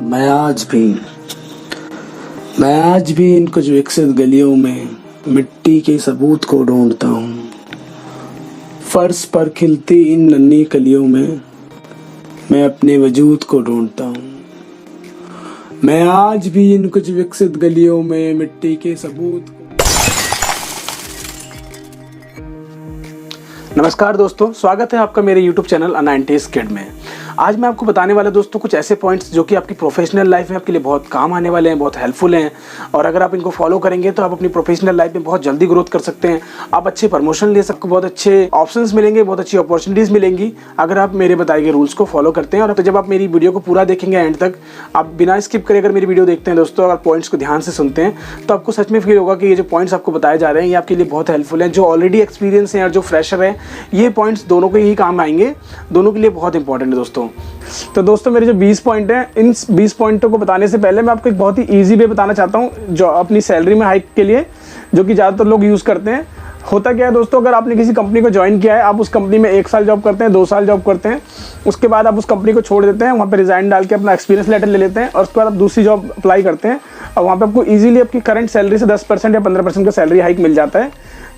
मैं आज भी इन कुछ विकसित गलियों में मिट्टी के सबूत को ढूंढता हूँ। फर्श पर खिलती इन नन्ही कलियों में मैं अपने वजूद को ढूंढता हूँ। मैं आज भी इन कुछ विकसित गलियों में मिट्टी के सबूत को। नमस्कार दोस्तों, स्वागत है आपका मेरे YouTube चैनल अ 90s किड में। आज मैं आपको बताने वाला दोस्तों कुछ ऐसे पॉइंट्स जो कि आपकी प्रोफेशनल लाइफ में आपके लिए बहुत काम आने वाले हैं, बहुत हेल्पफुल हैं, और अगर आप इनको फॉलो करेंगे तो आप अपनी प्रोफेशनल लाइफ में बहुत जल्दी ग्रोथ कर सकते हैं। आप अच्छे प्रमोशन ले सकते, बहुत अच्छे ऑप्शंस मिलेंगे, बहुत अच्छी अपॉर्चुनिटीज़ मिलेंगी अगर आप मेरे बताए गए रूल्स को फॉलो करते हैं। और तो जब आप मेरी वीडियो को पूरा देखेंगे एंड तक, आप बिना स्किप करे अगर मेरी वीडियो देखते हैं दोस्तों, अगर पॉइंट्स को ध्यान से सुनते हैं तो आपको सच में फील होगा कि ये जो पॉइंट्स आपको बताए जा रहे हैं ये आपके लिए बहुत हेल्पफुल हैं। जो ऑलरेडी एक्सपीरियंस हैं और जो फ्रेशर है, ये पॉइंट्स दोनों के ही काम आएंगे, दोनों के लिए बहुत इंपॉर्टेंट है दोस्तों। तो दोस्तों मेरे जो 20 पॉइंट हैं, इन 20 पॉइंटों को बताने से पहले मैं आपको एक बहुत ही ईजी वे बताना चाहता हूँ जो अपनी सैलरी में हाइक के लिए, जो कि ज़्यादातर लोग यूज़ करते हैं। होता क्या है दोस्तों, अगर आपने किसी कंपनी को ज्वाइन किया है, आप उस कंपनी में 1 साल जॉब करते हैं, 2 साल जॉब करते हैं, उसके बाद आप उस कंपनी को छोड़ देते हैं, वहाँ पर रिज़ाइन डाल के अपना एक्सपीरियंस लेटर ले लेते हैं और उसके बाद आप दूसरी जॉब अप्लाई करते हैं और वहाँ पर आपको ईजिली आपकी करंट सैलरी से 10% या 15% का सैलरी हाइक मिल जाता है।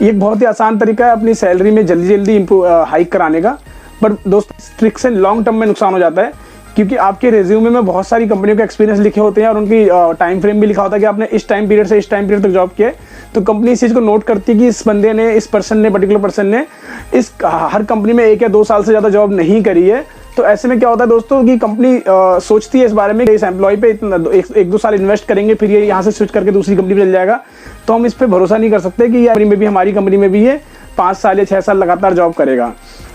ये एक बहुत ही आसान तरीका है अपनी सैलरी में जल्दी हाइक कराने का। बट दोस्तों स्ट्रिक्ट से लॉन्ग टर्म में नुकसान हो जाता है, क्योंकि आपके रिज्यूमे में बहुत सारी कंपनियों के एक्सपीरियंस लिखे होते हैं और उनकी टाइम फ्रेम भी लिखा होता है कि आपने इस टाइम पीरियड से इस टाइम पीरियड तक जॉब किया है। तो कंपनी इस चीज़ को नोट करती है कि इस बंदे ने, इस पर्सन ने, पर्टिकुलर पर्सन ने इस हर कंपनी में 1 या 2 साल से ज़्यादा जॉब नहीं करी है। तो ऐसे में क्या होता है दोस्तों कि कंपनी सोचती है इस बारे में कि इस एम्प्लॉय पे इतना 1-2 साल इन्वेस्ट करेंगे, फिर ये यहाँ से स्विच करके दूसरी कंपनी में चल जाएगा। तो हम इस पर भरोसा नहीं कर सकते कि हमारी कंपनी में भी ये 5 साल या 6 साल लगातार जॉब करेगा।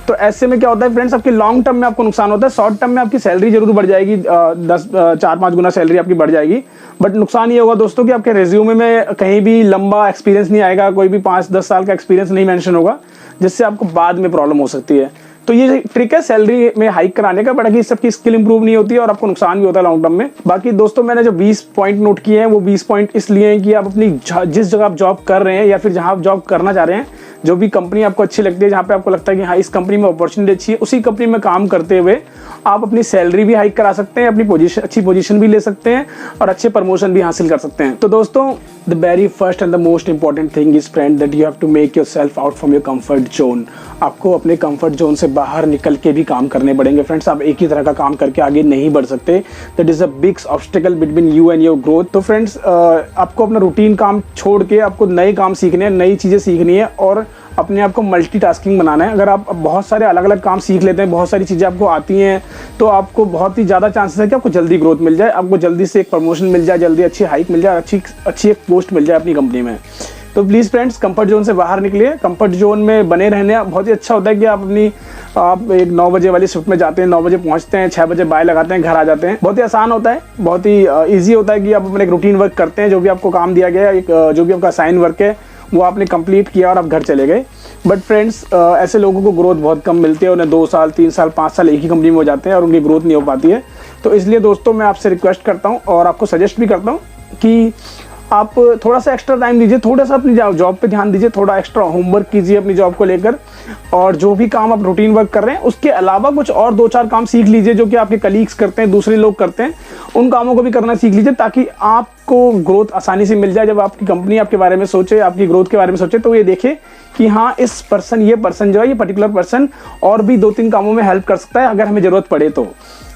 तो ऐसे में क्या होता है फ्रेंड्स, आपके लॉन्ग टर्म में आपको नुकसान होता है। शॉर्ट टर्म में आपकी सैलरी जरूर बढ़ जाएगी, 4-5 गुना सैलरी आपकी बढ़ जाएगी, बट नुकसान ये होगा दोस्तों कि आपके रिज्यूमे में कहीं भी लंबा एक्सपीरियंस नहीं आएगा, कोई भी 5-10 साल का एक्सपीरियंस नहीं मेंशन होगा, जिससे आपको बाद में प्रॉब्लम हो सकती है। तो ये ट्रिक है सैलरी में हाइक कराने का, बट अगर सबकी स्किल इंप्रूव नहीं होती है और आपको नुकसान भी होता है लॉन्ग टर्म में। बाकी दोस्तों मैंने जो 20 पॉइंट नोट किए हैं, वो 20 पॉइंट इसलिए हैं कि आप अपनी जिस जगह आप जॉब कर रहे हैं या फिर जहां आप जॉब करना चाह रहे हैं, जो भी कंपनी आपको अच्छी लगती है, जहाँ पे आपको लगता है कि हाँ इस कंपनी में अपॉर्चुनिटी अच्छी है, उसी कंपनी में काम करते हुए आप अपनी सैलरी भी हाइक करा सकते हैं, अपनी अच्छी पोजीशन भी ले सकते हैं और अच्छे प्रमोशन भी हासिल कर सकते हैं। तो दोस्तों the very first and the most important thing is friend that you have to make yourself out from your comfort zone. आपको अपने कंफर्ट जोन से बाहर निकल के भी काम करने पड़ेंगे फ्रेंड्स। आप एक ही तरह का काम करके आगे नहीं बढ़ सकते। That is a big obstacle between you and your growth. तो फ्रेंड्स आपको अपना रूटीन काम छोड़ के आपको नए काम सीखने हैं, नई चीज़ें सीखनी है और अपने आप को मल्टीटास्किंग बनाना है। अगर आप बहुत सारे अलग अलग काम सीख लेते हैं, बहुत सारी चीज़ें आपको आती हैं, तो आपको बहुत ही ज़्यादा चांसेस है कि आपको जल्दी ग्रोथ मिल जाए, आपको जल्दी से एक प्रमोशन मिल जाए, जल्दी अच्छी हाइक मिल जाए, अच्छी एक पोस्ट मिल जाए अपनी कंपनी में। तो प्लीज़ फ्रेंड्स कंफर्ट जोन से बाहर निकलिए। कंफर्ट जोन में बने रहने बहुत ही अच्छा होता है कि आप एक 9 बजे वाली शिफ्ट में जाते हैं, 9 बजे पहुंचते हैं, 6 बजे बाय लगाते हैं, घर आ जाते हैं। बहुत ही आसान होता है, बहुत ही ईजी होता है कि आप अपने एक रूटीन वर्क करते हैं, जो भी आपको काम दिया गया है, जो भी आपका असाइन वर्क है वो आपने कंप्लीट किया और आप घर चले गए। बट फ्रेंड्स ऐसे लोगों को ग्रोथ बहुत कम मिलती है, उन्हें 2 साल, 3 साल, 5 साल एक ही कंपनी में हो जाते हैं और उनकी ग्रोथ नहीं हो पाती है। तो इसलिए दोस्तों मैं आपसे रिक्वेस्ट करता हूँ और आपको सजेस्ट भी करता हूँ कि आप थोड़ा सा एक्स्ट्रा टाइम दीजिए, थोड़ा सा अपनी जॉब पे ध्यान दीजिए, थोड़ा एक्स्ट्रा होमवर्क कीजिए अपनी जॉब को लेकर, और जो भी काम आप रूटीन वर्क कर रहे हैं उसके अलावा कुछ और 2-4 काम सीख लीजिए जो कि आपके कलीग्स करते हैं, दूसरे लोग करते हैं, उन कामों को भी करना सीख लीजिए ताकि आपको ग्रोथ आसानी से मिल जाए। जब आपकी कंपनी आपके बारे में सोचे, आपकी ग्रोथ के बारे में सोचे, तो ये देखे कि हाँ ये पर्सन जो है, ये पर्टिकुलर पर्सन और भी 2-3 कामों में हेल्प कर सकता है अगर हमें ज़रूरत पड़े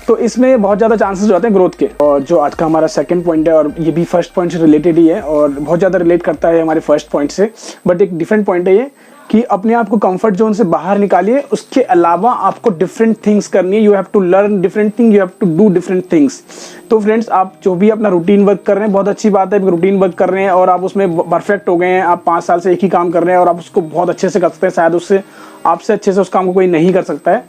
तो इसमें बहुत ज़्यादा चांसेस हो जाते हैं ग्रोथ के। और जो आज का हमारा सेकंड पॉइंट है, और ये भी फर्स्ट पॉइंट से रिलेटेड ही है और बहुत ज़्यादा रिलेट करता है हमारे फर्स्ट पॉइंट से, बट एक डिफरेंट पॉइंट है ये कि अपने आप को कंफर्ट जोन से बाहर निकालिए। उसके अलावा आपको डिफरेंट थिंग्स करनी है। You have to learn different thing, you have to do different things. तो फ्रेंड्स आप जो भी अपना रूटीन वर्क कर रहे हैं, बहुत अच्छी बात है, रूटीन वर्क कर रहे हैं और आप उसमें परफेक्ट हो गए हैं, आप 5 साल से एक ही काम कर रहे हैं और आप उसको बहुत अच्छे से कर सकते हैं। शायद उससे आपसे अच्छे से उस काम को कोई नहीं कर सकता है,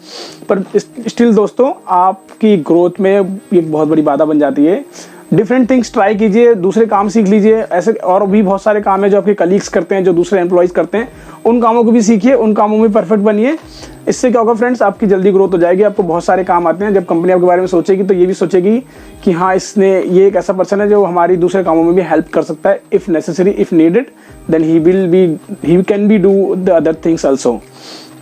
पर स्टिल दोस्तों आपकी ग्रोथ में ये बहुत बड़ी बाधा बन जाती है। डिफरेंट थिंग्स ट्राई कीजिए, दूसरे काम सीख लीजिए। ऐसे और भी बहुत सारे काम है जो आपके कलीग्स करते हैं, जो दूसरे एम्प्लॉयज़ करते हैं, उन कामों को भी सीखिए, उन कामों में परफेक्ट बनिए। इससे क्या होगा फ्रेंड्स, आपकी जल्दी ग्रोथ हो जाएगी। आपको बहुत सारे काम आते हैं। जब कंपनी आपके बारे में सोचेगी तो ये भी सोचेगी कि हाँ ये एक ऐसा पर्सन है जो हमारी दूसरे कामों में भी हेल्प कर सकता है। If necessary, if needed, then he can be do the other things also.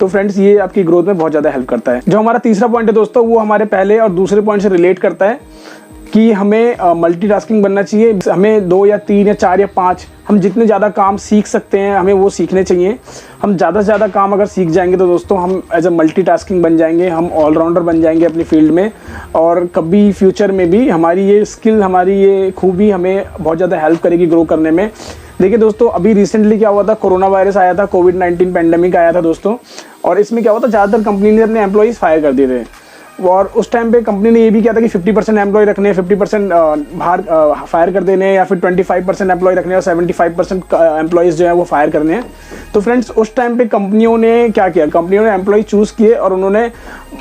तो फ्रेंड्स ये आपकी ग्रोथ में बहुत ज़्यादा हेल्प करता है। जो हमारा तीसरा पॉइंट है दोस्तों, वो हमारे पहले और दूसरे पॉइंट से रिलेट करता है। कि हमें मल्टीटास्किंग बनना चाहिए। हमें 2 या 3 या 4 या 5 हम जितने ज़्यादा काम सीख सकते हैं हमें वो सीखने चाहिए। हम ज़्यादा से ज़्यादा काम अगर सीख जाएंगे तो दोस्तों हम एज अ मल्टीटास्किंग बन जाएंगे, हम ऑलराउंडर बन जाएंगे अपनी फील्ड में, और कभी फ्यूचर में भी हमारी ये स्किल, हमारी ये खूबी हमें बहुत ज़्यादा हेल्प करेगी ग्रो करने में। देखिए दोस्तों, अभी रिसेंटली क्या हुआ था, कोरोना वायरस आया था, कोविड-19 पैंडेमिक आया था दोस्तों, और इसमें क्या हुआ था, ज़्यादातर कंपनी ने अपने एम्प्लॉइज़ फायर कर दिए थे। और उस टाइम पे कंपनी ने ये भी किया था कि 50% एम्प्लॉय रखने, 50% बाहर फायर कर देने, या फिर 25% एम्प्लॉय रखने और 75% एम्प्लॉयज़ जो है वो फायर करने हैं। तो फ्रेंड्स, उस टाइम पे कंपनियों ने क्या किया, कंपनियों ने एम्प्लॉय चूज़ किए और उन्होंने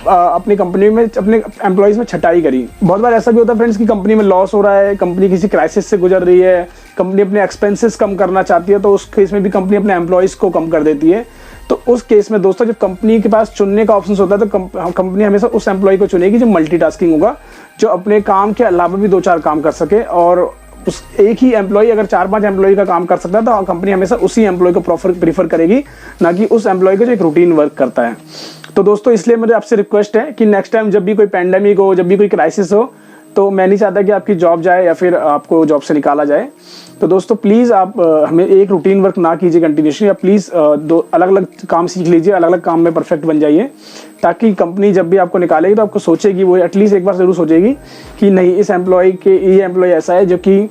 अपनी कंपनी में अपने एम्प्लॉयज़ में छटाई करी। बहुत बार ऐसा भी होता है फ्रेंड्स कि कंपनी में लॉस हो रहा है, कंपनी किसी क्राइसिस से गुजर रही है, कंपनी अपने एक्सपेंसेस कम करना चाहती है, तो उस केस में भी कंपनी अपने एम्प्लॉयज़ को कम कर देती है। तो उस केस में दोस्तों, जब कंपनी के पास चुनने का ऑप्शन होता है तो कंपनी हमेशा उस एम्प्लॉय को चुनेगी जो मल्टीटास्किंग होगा, जो अपने काम के अलावा भी 2-4 काम कर सके। और उस एक ही एम्प्लॉय अगर 4-5 एम्प्लॉय का काम कर सकता है तो कंपनी हमेशा उसी एम्प्लॉय को प्रीफर करेगी, ना कि उस एम्प्लॉय का जो एक रूटीन वर्क करता है। तो दोस्तों, इसलिए मेरे आपसे रिक्वेस्ट है कि नेक्स्ट टाइम जब भी कोई पैंडेमिक हो, जब भी कोई क्राइसिस हो, तो मैं नहीं चाहता कि आपकी जॉब जाए या फिर आपको जॉब से निकाला जाए। तो दोस्तों प्लीज़ आप हमें एक रूटीन वर्क ना कीजिए कंटिन्यूसली, या प्लीज़ 2 अलग-अलग काम सीख लीजिए, अलग-अलग काम में परफेक्ट बन जाइए, ताकि कंपनी जब भी आपको निकालेगी तो आपको सोचेगी, वो एटलीस्ट एक बार ज़रूर सोचेगी कि नहीं, इस एम्प्लॉय के ये एम्प्लॉय ऐसा है जो कि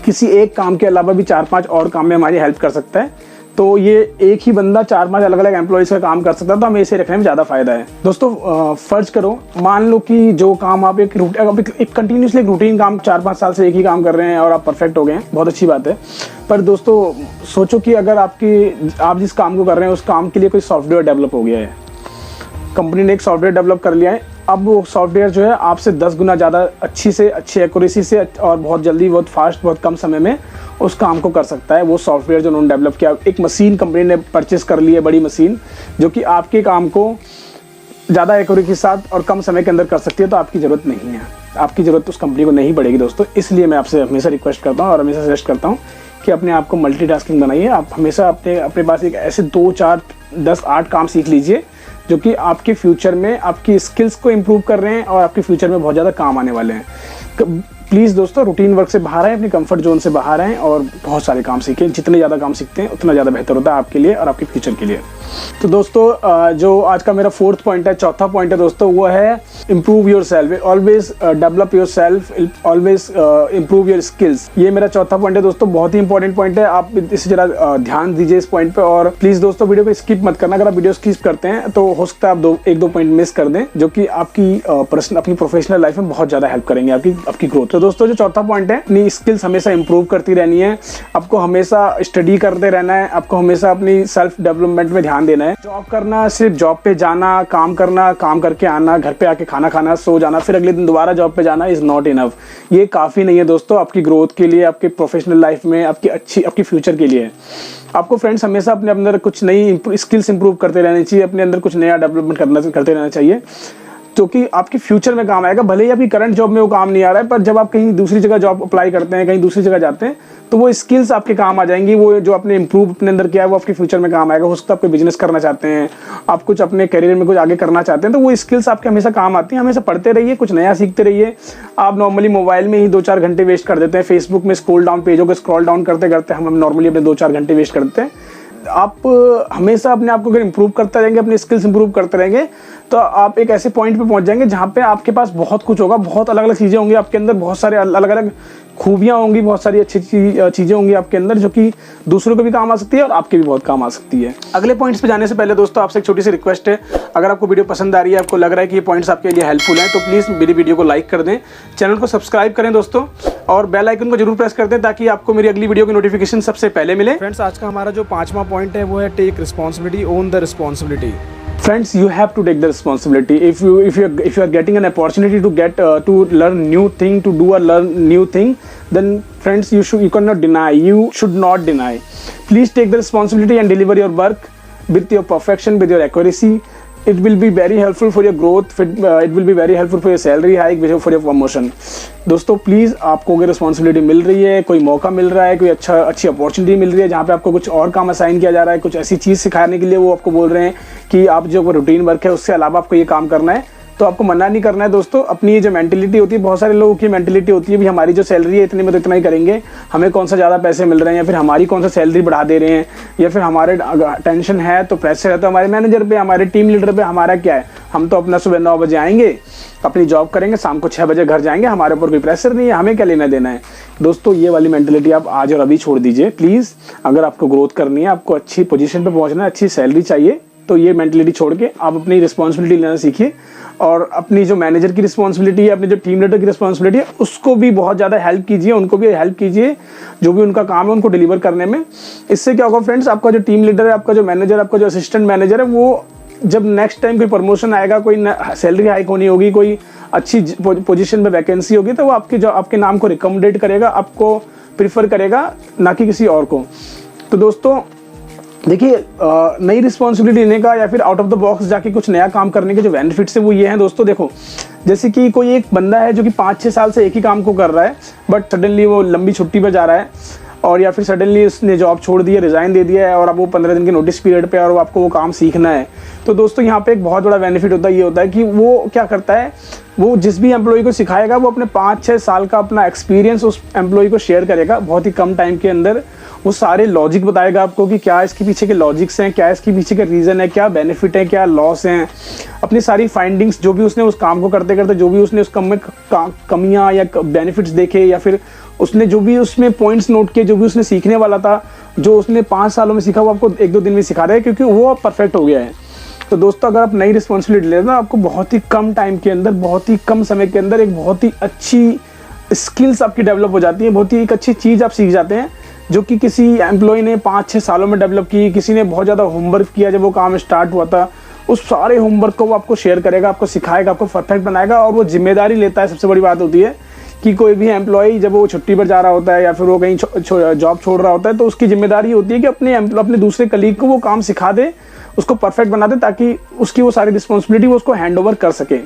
किसी एक काम के अलावा भी 4-5 और काम में हमारी हेल्प कर सकता है। तो ये एक ही बंदा 4-5 अलग-अलग एम्प्लॉयज़ का काम कर सकता है, तो हमें इसे रखने में ज़्यादा फ़ायदा है। दोस्तों फ़र्ज़ करो, मान लो कि जो काम आप एक कंटिन्यूसली एक रूटीन काम 4-5 साल से एक ही काम कर रहे हैं और आप परफेक्ट हो गए हैं, बहुत अच्छी बात है। पर दोस्तों सोचो कि अगर आप जिस काम को कर रहे हैं उस काम के लिए कोई सॉफ्टवेयर डेवलप हो गया है, कंपनी ने एक सॉफ्टवेयर डेवलप कर लिया है, अब वो सॉफ्टवेयर जो है आपसे 10 गुना ज़्यादा अच्छी एक्यूरेसी से और बहुत जल्दी, बहुत फास्ट, बहुत कम समय में उस काम को कर सकता है। वो सॉफ्टवेयर जो उन्होंने डेवलप किया, एक मशीन कंपनी ने परचेस कर ली है, बड़ी मशीन, जो कि आपके काम को ज़्यादा एक्यूरेसी के साथ और कम समय के अंदर कर सकती है। तो आपकी ज़रूरत नहीं है, आपकी ज़रूरत उस कंपनी को नहीं पड़ेगी दोस्तों। इसलिए मैं आपसे हमेशा रिक्वेस्ट करता हूँ और हमेशा सजेस्ट करता हूँ कि अपने आप को मल्टीटास्किंग बनाइए। आप हमेशा अपने पास एक ऐसे 2, 4, 10, 8 काम सीख लीजिए जो कि आपके फ्यूचर में आपकी स्किल्स को इम्प्रूव कर रहे हैं और आपके फ्यूचर में बहुत ज़्यादा काम आने वाले हैं। प्लीज़ दोस्तों, रूटीन वर्क से बाहर आएँ, अपनी कंफर्ट जोन से बाहर आएँ और बहुत सारे काम सीखें। जितने ज़्यादा काम सीखते हैं उतना ज़्यादा बेहतर होता है आपके लिए और आपके फ्यूचर के लिए। तो दोस्तों, जो आज का मेरा 4th पॉइंट है, चौथा पॉइंट है दोस्तों, वो है improve your self. Always develop your self, always improve your skills. ये मेरा चौथा पॉइंट है दोस्तों, बहुत ही इंपॉर्टेंट पॉइंट है। आप इसे जरा ध्यान दीजिए इस पॉइंट पे, और प्लीज़ दोस्तों वीडियो को स्किप मत करना। अगर आप वीडियो स्किप करते हैं तो हो सकता है आप 1-2 पॉइंट मिस कर दें, जो कि आपकी अपनी प्रोफेशनल लाइफ में बहुत ज़्यादा हेल्प करेंगे आपकी ग्रोथ। तो दोस्तों, जो चौथा पॉइंट है, अपनी स्किल्स हमेशा इंप्रूव करती रहनी है, आपको हमेशा स्टडी करते रहना है, आपको हमेशा अपनी सेल्फ डेवलपमेंट में ध्यान देना है। जॉब करना, सिर्फ जॉब पे जाना, काम करना, काम करके आना, घर पे आके खाना खाना, सो जाना, फिर अगले दिन दोबारा जॉब पे जाना इज़ नॉट इनफ। ये काफ़ी नहीं है दोस्तों आपकी ग्रोथ के लिए, आपके प्रोफेशनल लाइफ में, आपकी फ्यूचर के लिए। आपको फ्रेंड्स हमेशा अपने अंदर कुछ नई स्किल्स इंप्रूव करते रहनी चाहिए, अपने अंदर कुछ नया डेवलपमेंट करते रहना चाहिए, जो कि आपके फ्यूचर में काम आएगा। भले ही आपकी करंट जॉब में वो काम नहीं आ रहा है, पर जब आप कहीं दूसरी जगह जॉब अप्लाई करते हैं, कहीं दूसरी जगह जाते हैं, तो वो स्किल्स आपके काम आ जाएंगी। वो जो आपने इंप्रूव अपने अंदर किया है वो आपके फ्यूचर में काम आएगा। हो सकता है आप कोई बिजनेस करना चाहते हैं, आप कुछ अपने करियर में कुछ आगे करना चाहते हैं, तो वो स्किल्स आपके हमेशा काम आती हैं। हमेशा पढ़ते रहिए, कुछ नया सीखते रहिए। आप नॉर्मली मोबाइल में ही 2-4 घंटे वेस्ट कर देते हैं, फेसबुक में पेजों को स्क्रॉल डाउन करते करते हम नॉर्मली अपने 2-4 घंटे वेस्ट कर देते हैं। आप हमेशा अपने आप को अगर इंप्रूव करते रहेंगे, अपने स्किल्स इंप्रूव करते रहेंगे, तो आप एक ऐसे पॉइंट पे पहुंच जाएंगे जहाँ पे आपके पास बहुत कुछ होगा, बहुत अलग अलग चीज़ें होंगी आपके अंदर, बहुत सारे अलग अलग खूबियाँ होंगी, बहुत सारी अच्छी चीज़ें होंगी आपके अंदर, जो कि दूसरों को भी काम आ सकती है और आपके भी बहुत काम आ सकती है। अगले पॉइंट्स पे जाने से पहले दोस्तों आपसे एक छोटी सी रिक्वेस्ट है, अगर आपको वीडियो पसंद आ रही है, आपको लग रहा है कि ये पॉइंट्स आपके लिए हेल्पफुल हैं, तो प्लीज़ मेरी वीडियो को लाइक कर दें, चैनल को सब्सक्राइब करें दोस्तों, और बेल आइकन को जरूर प्रेस कर दें ताकि आपको मेरी अगली वीडियो की नोटिफिकेशन सबसे पहले मिले। फ्रेंड्स, आज का हमारा जो 5वां पॉइंट है वो है take responsibility, own the responsibility. Friends, you have to take the responsibility. If you are getting an opportunity to learn new thing, to do a learn new thing, then friends, you cannot deny. You should not deny. Please take the responsibility and deliver your work with your perfection, with your accuracy. It will be very helpful for your growth. It will be very helpful for your salary hike, for your promotion. दोस्तों please, आपको अगर responsibility मिल रही है, कोई मौका मिल रहा है, कोई अच्छी अपॉर्चुनिटी मिल रही है जहाँ पे आपको कुछ और काम असाइन किया जा रहा है, कुछ ऐसी चीज़ सिखाने के लिए वो आपको बोल रहे हैं कि आप जो रूटीन वर्क है उससे अलावा आपको ये काम करना है, तो आपको मना नहीं करना है दोस्तों। अपनी ये जो मेंटेलिटी होती है, बहुत सारे लोगों की मेंटेलिटी होती है भी हमारी जो सैलरी है इतने में तो इतना ही करेंगे, हमें कौन सा ज़्यादा पैसे मिल रहे हैं, या फिर हमारी कौन सा सैलरी बढ़ा दे रहे हैं, या फिर हमारे टेंशन है तो प्रेशर है तो हमारे मैनेजर पे, हमारे टीम लीडर पे, हमारा क्या है, हम तो अपना सुबह 9 बजे आएंगे, अपनी जॉब करेंगे, शाम को 6 बजे घर जाएंगे, हमारे ऊपर कोई प्रेशर नहीं है, हमें क्या लेना देना है। दोस्तों ये वाली मेंटेलिटी आप आज और अभी छोड़ दीजिए प्लीज़। अगर आपको ग्रोथ करनी है, आपको अच्छी पोजीशन पे पहुंचना है, अच्छी सैलरी चाहिए, तो ये मेंटेलिटी छोड़ के आप अपनी रिस्पॉन्सिबिलिटी लेना सीखिए, और अपनी जो मैनेजर की रिस्पॉन्सिबिलिटी है, अपनी जो टीम लीडर की रिस्पॉन्सिबिलिटी है, उसको भी बहुत ज़्यादा हेल्प कीजिए, उनको भी हेल्प कीजिए, जो भी उनका काम है उनको डिलीवर करने में। इससे क्या होगा फ्रेंड्स, आपका जो टीम लीडर है, आपका जो मैनेजर, आपका जो असिस्टेंट मैनेजर है, वो जब नेक्स्ट टाइम कोई प्रमोशन आएगा, कोई सैलरी हाइक होनी होगी, कोई अच्छी पोजीशन में वैकेंसी होगी, तो वो आपके नाम को रिकमेंडेट करेगा, आपको प्रीफर करेगा, ना कि किसी और को। तो दोस्तों देखिए, नई रिस्पॉन्सिबिलिटी लेने का या फिर आउट ऑफ द बॉक्स जाके कुछ नया काम करने के जो बेनिफिट्स है वो ये हैं दोस्तों। देखो, जैसे कि कोई एक बंदा है जो कि 5-6 साल से एक ही काम को कर रहा है, बट सडनली वो लंबी छुट्टी पर जा रहा है, और या फिर सडनली उसने जॉब छोड़ दी है, रिज़ाइन दे दिया है, और अब वो 15 दिन के नोटिस पीरियड पे, और आपको वो काम सीखना है। तो दोस्तों यहाँ पे एक बहुत बड़ा बेनिफिट होता है, ये होता है कि वो क्या करता है, वो जिस भी एम्प्लॉय को सिखाएगा वो अपने 5-6 साल का अपना एक्सपीरियंस उस एम्प्लॉय को शेयर करेगा, बहुत ही कम टाइम के अंदर। वो सारे लॉजिक बताएगा आपको कि क्या इसके पीछे के लॉजिक्स हैं, क्या इसके पीछे के रीज़न है, क्या बेनिफिट है, क्या लॉस हैं, अपनी सारी फाइंडिंग्स, जो भी उसने उस काम को करते करते जो भी उसने उस काम में कमियाँ या बेनिफिट्स देखे, या फिर उसने जो भी उसमें पॉइंट्स नोट किए, जो भी उसने सीखने वाला था, जो उसने 5 सालों में सीखा, वो आपको 1-2 दिन में सिखा रहा है, क्योंकि वो अब परफेक्ट हो गया है। तो दोस्तों अगर आप नई रिस्पॉन्सिबिलिटी लेते हैं, आपको बहुत ही कम टाइम के अंदर, बहुत ही कम समय के अंदर एक बहुत ही अच्छी स्किल्स आपकी डेवलप हो जाती है, बहुत ही एक अच्छी चीज़ आप सीख जाते हैं, जो कि किसी एम्प्लॉय ने 5-6 सालों में डेवलप की, किसी ने बहुत ज़्यादा होमवर्क किया जब वो काम स्टार्ट हुआ था, उस सारे होमवर्क को वो आपको शेयर करेगा, आपको सिखाएगा, आपको परफेक्ट बनाएगा, और वो जिम्मेदारी लेता है। सबसे बड़ी बात होती है कि कोई भी एम्प्लॉय जब वो छुट्टी पर जा रहा होता है या फिर वो कहीं जॉब छोड़ रहा होता है, तो उसकी जिम्मेदारी होती है कि अपने दूसरे कलीग को वो काम सिखा दे, उसको परफेक्ट बना दे, ताकि उसकी वो सारी रिस्पॉन्सिबिलिटी वो उसको हैंड ओवर कर सके।